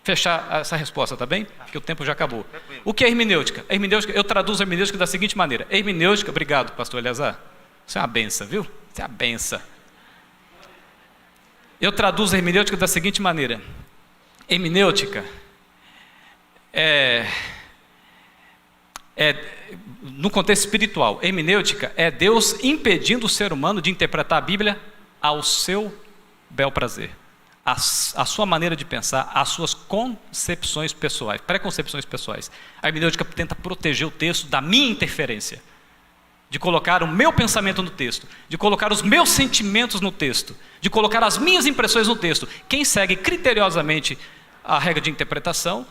[SPEAKER 1] fechar essa resposta, tá bem? Porque o tempo já acabou. O que é hermenêutica? Eu traduzo hermenêutica da seguinte maneira. Hermenêutica, obrigado, pastor Eleazar. Isso é uma benção, viu? Isso é uma benção. Eu traduzo a hermenêutica da seguinte maneira. Hermenêutica no contexto espiritual, hermenêutica é Deus impedindo o ser humano de interpretar a Bíblia ao seu bel prazer, a sua maneira de pensar, as suas concepções pessoais, preconcepções pessoais. A hermenêutica tenta proteger o texto da minha interferência, de colocar o meu pensamento no texto, de colocar os meus sentimentos no texto, de colocar as minhas impressões no texto. Quem segue criteriosamente a regra de interpretação,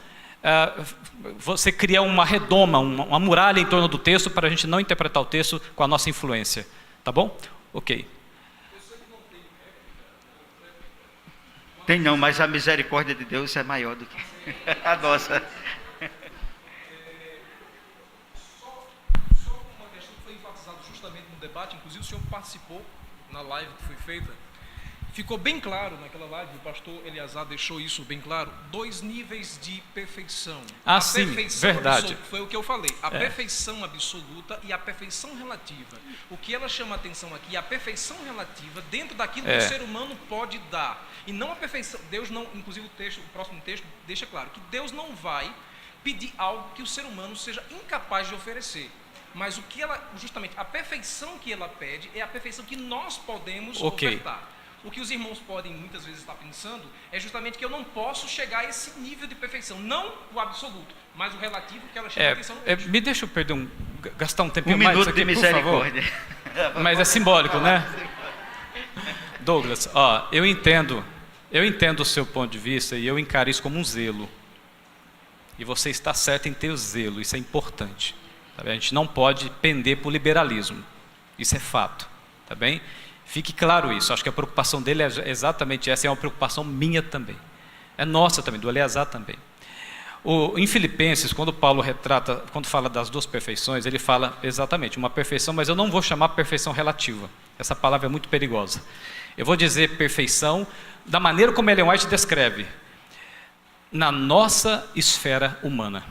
[SPEAKER 1] você cria uma redoma, uma muralha em torno do texto para a gente não interpretar o texto com a nossa influência. Tá bom? Ok.
[SPEAKER 3] Tem não, mas a misericórdia de Deus é maior do que a nossa.
[SPEAKER 4] Só uma questão que foi enfatizada justamente no debate, inclusive o senhor participou na live que foi feita. Ficou bem claro naquela live, o pastor Eleazar deixou isso bem claro, 2 níveis de perfeição. A
[SPEAKER 1] sim,
[SPEAKER 4] perfeição
[SPEAKER 1] verdade.
[SPEAKER 4] Absoluta, foi o que eu falei, a perfeição absoluta e a perfeição relativa. O que ela chama a atenção aqui é a perfeição relativa dentro daquilo que o ser humano pode dar. E não a perfeição, Deus não, inclusive o próximo texto deixa claro, que Deus não vai pedir algo que o ser humano seja incapaz de oferecer. Mas o que ela, justamente, a perfeição que ela pede é a perfeição que nós podemos ofertar. O que os irmãos podem muitas vezes estar pensando é justamente que eu não posso chegar a esse nível de perfeição, não o absoluto, mas o relativo que ela chama a atenção no texto.
[SPEAKER 1] Me deixa eu gastar um tempinho
[SPEAKER 3] Um
[SPEAKER 1] mais
[SPEAKER 3] minuto
[SPEAKER 1] aqui,
[SPEAKER 3] de misericórdia.
[SPEAKER 1] por favor. Mas é simbólico, né? Douglas, eu entendo o seu ponto de vista e eu encaro isso como um zelo. E você está certo em ter o zelo, isso é importante. Tá bem? A gente não pode pender por liberalismo, isso é fato, tá bem? Fique claro isso, acho que a preocupação dele é exatamente essa, é uma preocupação minha também. É nossa também, do Eleazar também. Em Filipenses, quando Paulo retrata, quando fala das duas perfeições, ele fala exatamente uma perfeição, mas eu não vou chamar perfeição relativa. Essa palavra é muito perigosa. Eu vou dizer perfeição da maneira como Ellen White descreve, na nossa esfera humana.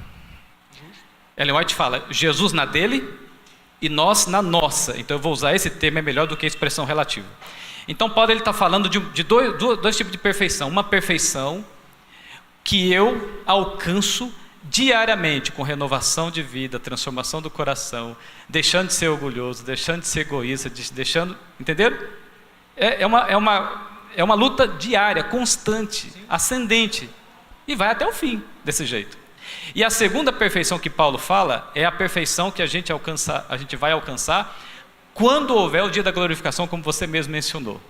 [SPEAKER 1] Ellen White fala, Jesus na dele e nós na nossa. Então eu vou usar esse termo, é melhor do que a expressão relativa. Então Paulo está falando de dois tipos de perfeição. Uma perfeição que eu alcanço diariamente com renovação de vida, transformação do coração, deixando de ser orgulhoso, deixando de ser egoísta, entenderam? É uma luta diária, constante, ascendente, e vai até o fim desse jeito. E a segunda perfeição que Paulo fala é a perfeição que a gente vai alcançar quando houver o dia da glorificação, como você mesmo mencionou.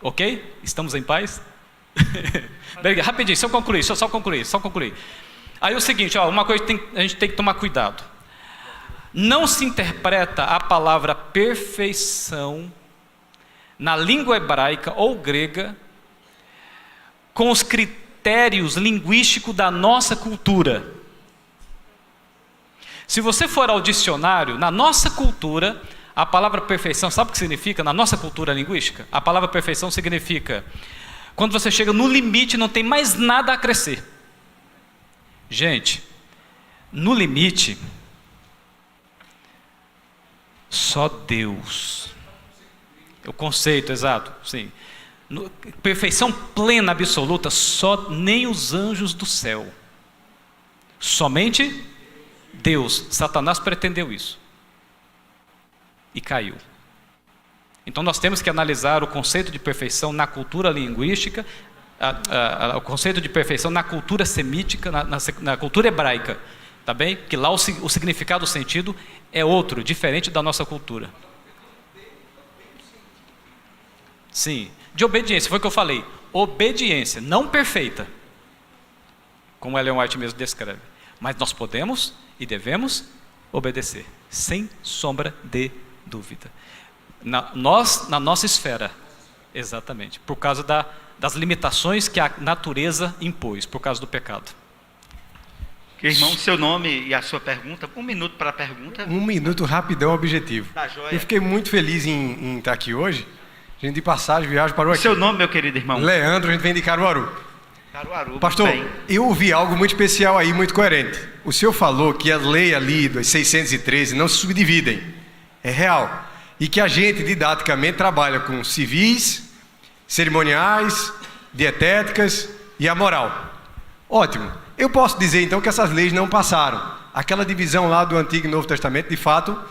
[SPEAKER 1] Ok? Estamos em paz? Rapidinho, só concluir. Aí é o seguinte, uma coisa que a gente tem que tomar cuidado. Não se interpreta a palavra perfeição na língua hebraica ou grega com os critérios linguísticos da nossa cultura. Se você for ao dicionário, na nossa cultura, a palavra perfeição, sabe o que significa na nossa cultura linguística? A palavra perfeição significa quando você chega no limite, não tem mais nada a crescer. Gente, no limite, só Deus. O conceito exato, sim. Perfeição plena, absoluta, nem os anjos do céu. Somente Deus. Satanás pretendeu isso. E caiu. Então nós temos que analisar o conceito de perfeição na cultura linguística, o conceito de perfeição na cultura semítica, na cultura hebraica, tá bem? Que lá o significado, o sentido é outro, diferente da nossa cultura. Sim, de obediência, foi o que eu falei. Obediência, não perfeita, como Ellen White mesmo descreve. Mas nós podemos e devemos obedecer, sem sombra de dúvida. Na nossa esfera, exatamente, por causa das limitações que a natureza impôs, por causa do pecado.
[SPEAKER 3] Irmão, seu nome e a sua pergunta, 1 minuto para a pergunta.
[SPEAKER 5] 1 minuto, rapidão, objetivo.
[SPEAKER 3] Tá, joia.
[SPEAKER 5] Eu fiquei muito feliz em estar aqui hoje. A gente de passagem, viagem para o aqui.
[SPEAKER 3] Seu nome, meu querido irmão?
[SPEAKER 5] Leandro, a gente vem de Caruaru.
[SPEAKER 3] Caruaru,
[SPEAKER 5] Pastor,
[SPEAKER 3] bem.
[SPEAKER 5] eu ouvi algo muito especial aí, muito coerente. O senhor falou que a lei ali dos 613 não se subdividem. É real. E que a gente, didaticamente, trabalha com civis, cerimoniais, dietéticas e a moral. Ótimo. Eu posso dizer, então, que essas leis não passaram. Aquela divisão lá do Antigo e Novo Testamento, de fato,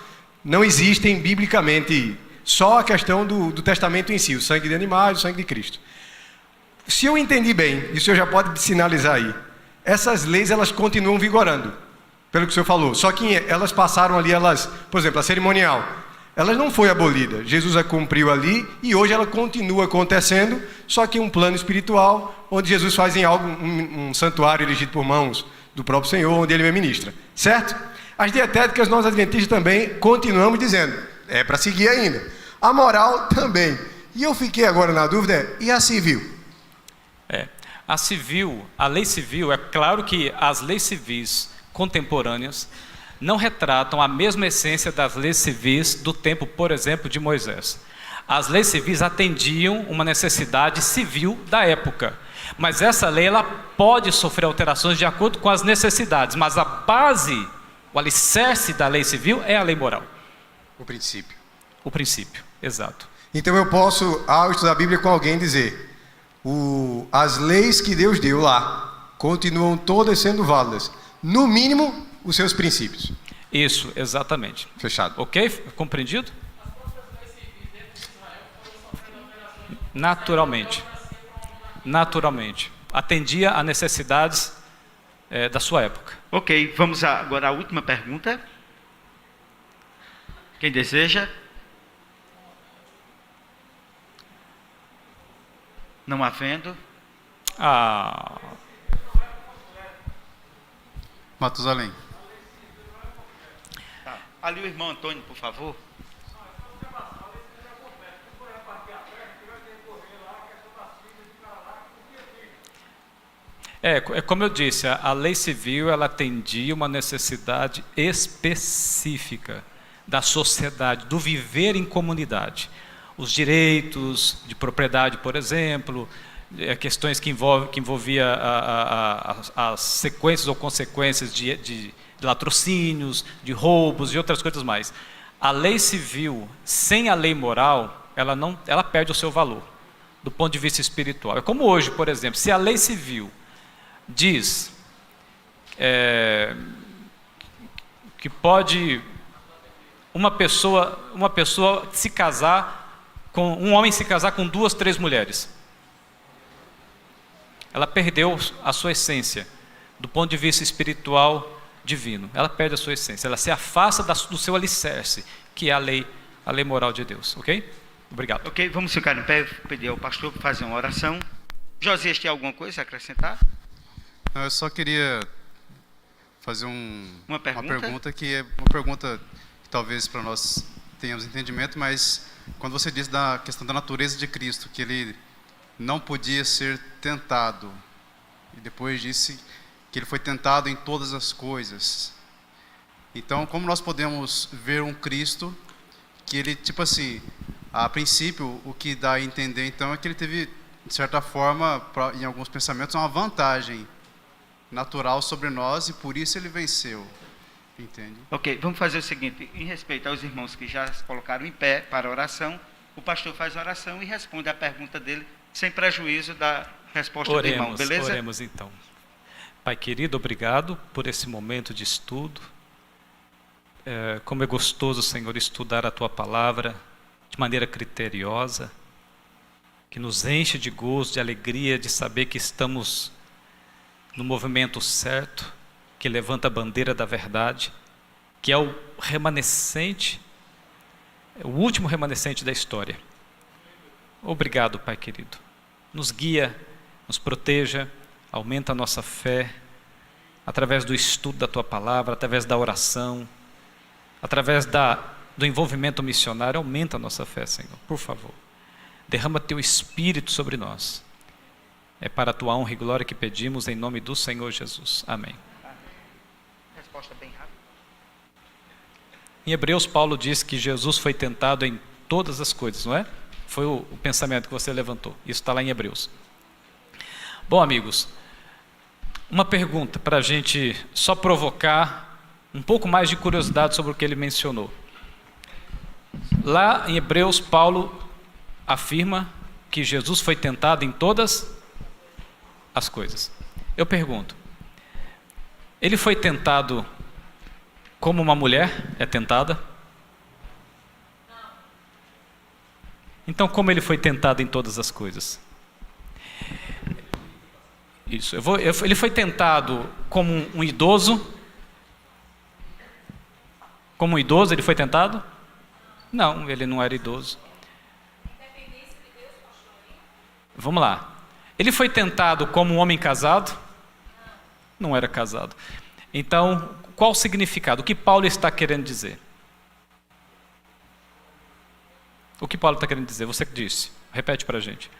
[SPEAKER 5] não existem biblicamente. Só a questão do testamento em si, o sangue de animais, o sangue de Cristo. Se eu entendi bem, e o senhor já pode sinalizar aí, essas leis, elas continuam vigorando, pelo que o senhor falou. Só que elas passaram ali, por exemplo, a cerimonial, ela não foi abolida. Jesus a cumpriu ali e hoje ela continua acontecendo, só que em um plano espiritual, onde Jesus faz em algo, um santuário erigido por mãos do próprio Senhor, onde ele me ministra. Certo? As dietéticas, nós adventistas também continuamos dizendo, é para seguir ainda. A moral também. E eu fiquei agora na dúvida, e a civil?
[SPEAKER 1] A lei civil, é claro que as leis civis contemporâneas não retratam a mesma essência das leis civis do tempo, por exemplo, de Moisés. As leis civis atendiam uma necessidade civil da época, mas essa lei ela pode sofrer alterações de acordo com as necessidades, mas a base, o alicerce da lei civil é a lei moral.
[SPEAKER 5] O princípio.
[SPEAKER 1] O princípio, exato.
[SPEAKER 5] Então eu posso, ao estudar a Bíblia com alguém, dizer, as leis que Deus deu lá, continuam todas sendo válidas. No mínimo, os seus princípios.
[SPEAKER 1] Isso, exatamente.
[SPEAKER 5] Fechado.
[SPEAKER 1] Ok? Compreendido? Naturalmente. Atendia a necessidades da sua época.
[SPEAKER 3] Ok, vamos agora à última pergunta. Quem deseja? Não havendo.
[SPEAKER 1] Ah,
[SPEAKER 6] Matusalém.
[SPEAKER 3] Tá. Ali o irmão Antônio, por favor.
[SPEAKER 1] é como eu disse, a lei civil ela atendia uma necessidade específica da sociedade, do viver em comunidade. Os direitos de propriedade, por exemplo, questões que envolvia as sequências ou consequências de latrocínios, de roubos e outras coisas mais. A lei civil, sem a lei moral, ela perde o seu valor, do ponto de vista espiritual. É como hoje, por exemplo, se a lei civil diz que pode uma pessoa se casar com um homem se casar com 2, 3 mulheres, ela perdeu a sua essência do ponto de vista espiritual divino. Ela perde a sua essência, ela se afasta do seu alicerce, que é a lei moral de Deus, ok? Obrigado.
[SPEAKER 3] Ok, vamos ficar em pé, pedir ao pastor para fazer uma oração. Josias, tem alguma coisa a acrescentar?
[SPEAKER 6] Não, eu só queria fazer
[SPEAKER 3] Uma pergunta?
[SPEAKER 6] pergunta que é uma pergunta que talvez para nós tenhamos entendimento, mas quando você diz da questão da natureza de Cristo, que ele não podia ser tentado, e depois disse que ele foi tentado em todas as coisas. Então, como nós podemos ver um Cristo que ele, tipo assim, a princípio, o que dá a entender então é que ele teve, de certa forma, em alguns pensamentos, uma vantagem natural sobre nós e por isso ele venceu, entende?
[SPEAKER 3] Ok, vamos fazer o seguinte, em respeito aos irmãos que já se colocaram em pé para a oração, o pastor faz a oração e responde a pergunta dele, sem prejuízo da resposta do irmão, beleza?
[SPEAKER 1] Oremos então. Pai querido, obrigado por esse momento de estudo. Como é gostoso, Senhor, estudar a Tua Palavra de maneira criteriosa, que nos enche de gozo, de alegria, de saber que estamos no movimento certo, que levanta a bandeira da verdade, que é o remanescente, o último remanescente da história. Obrigado, Pai querido. Nos guia, nos proteja, aumenta a nossa fé, através do estudo da Tua Palavra, através da oração, através do envolvimento missionário, aumenta a nossa fé, Senhor, por favor. Derrama Teu Espírito sobre nós. É para a Tua honra e glória que pedimos, em nome do Senhor Jesus. Amém.
[SPEAKER 3] Resposta bem rápida.
[SPEAKER 1] Em Hebreus, Paulo diz que Jesus foi tentado em todas as coisas, não é? Foi o pensamento que você levantou. Isso está lá em Hebreus. Bom, amigos, uma pergunta para a gente só provocar um pouco mais de curiosidade sobre o que ele mencionou. Lá em Hebreus, Paulo afirma que Jesus foi tentado em todas as coisas. Eu pergunto, ele foi tentado como uma mulher é tentada? Então, como ele foi tentado em todas as coisas? Isso. Ele foi tentado como um idoso? Como um idoso ele foi tentado? Não, ele não era idoso. Vamos lá. Ele foi tentado como um homem casado? Não era casado. Então, qual o significado? O que Paulo está querendo dizer? O que Paulo está querendo dizer? Você que disse. Repete para a gente.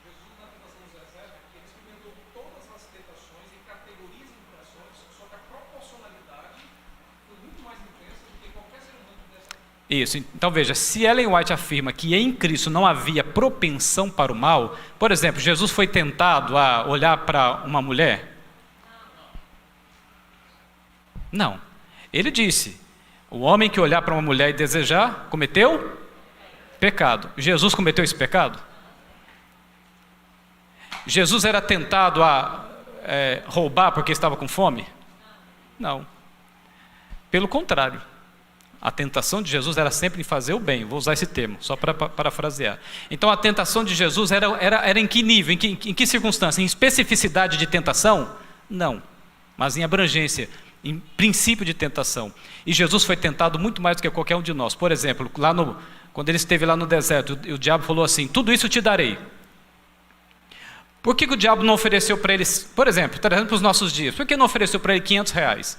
[SPEAKER 4] Jesus, na tentação dos desertos, ele experimentou todas as tentações em categorias e impressões, só que a proporcionalidade foi muito mais intensa do que qualquer ser humano pudesse.
[SPEAKER 1] Isso. Então veja, se Ellen White afirma que em Cristo não havia propensão para o mal, por exemplo, Jesus foi tentado a olhar para uma mulher? Não. Ele disse, o homem que olhar para uma mulher e desejar, cometeu pecado. Jesus cometeu esse pecado? Jesus era tentado a roubar porque estava com fome? Não. Pelo contrário. A tentação de Jesus era sempre em fazer o bem. Vou usar esse termo, só para parafrasear. Então a tentação de Jesus era em que nível, em que circunstância? Em especificidade de tentação? Não. Mas em abrangência, em princípio de tentação. E Jesus foi tentado muito mais do que qualquer um de nós. Por exemplo, quando ele esteve lá no deserto, o diabo falou assim, tudo isso te darei. Por que o diabo não ofereceu para eles, por exemplo, trazendo para os nossos dias, por que não ofereceu para ele R$500?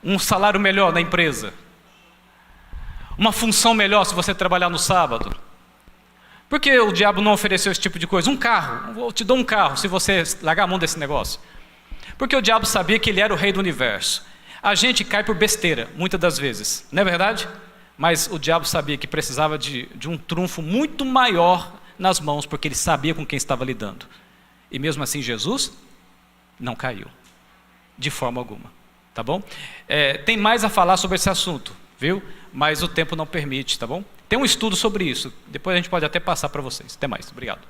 [SPEAKER 1] Um salário melhor na empresa? Uma função melhor se você trabalhar no sábado? Por que o diabo não ofereceu esse tipo de coisa? Um carro, eu te dou um carro se você largar a mão desse negócio. Porque o diabo sabia que ele era o rei do universo. A gente cai por besteira, muitas das vezes, não é verdade? Mas o diabo sabia que precisava de um trunfo muito maior nas mãos, porque ele sabia com quem estava lidando. E mesmo assim Jesus não caiu, de forma alguma, tá bom? Tem mais a falar sobre esse assunto, viu? Mas o tempo não permite, tá bom? Tem um estudo sobre isso, depois a gente pode até passar para vocês. Até mais, obrigado.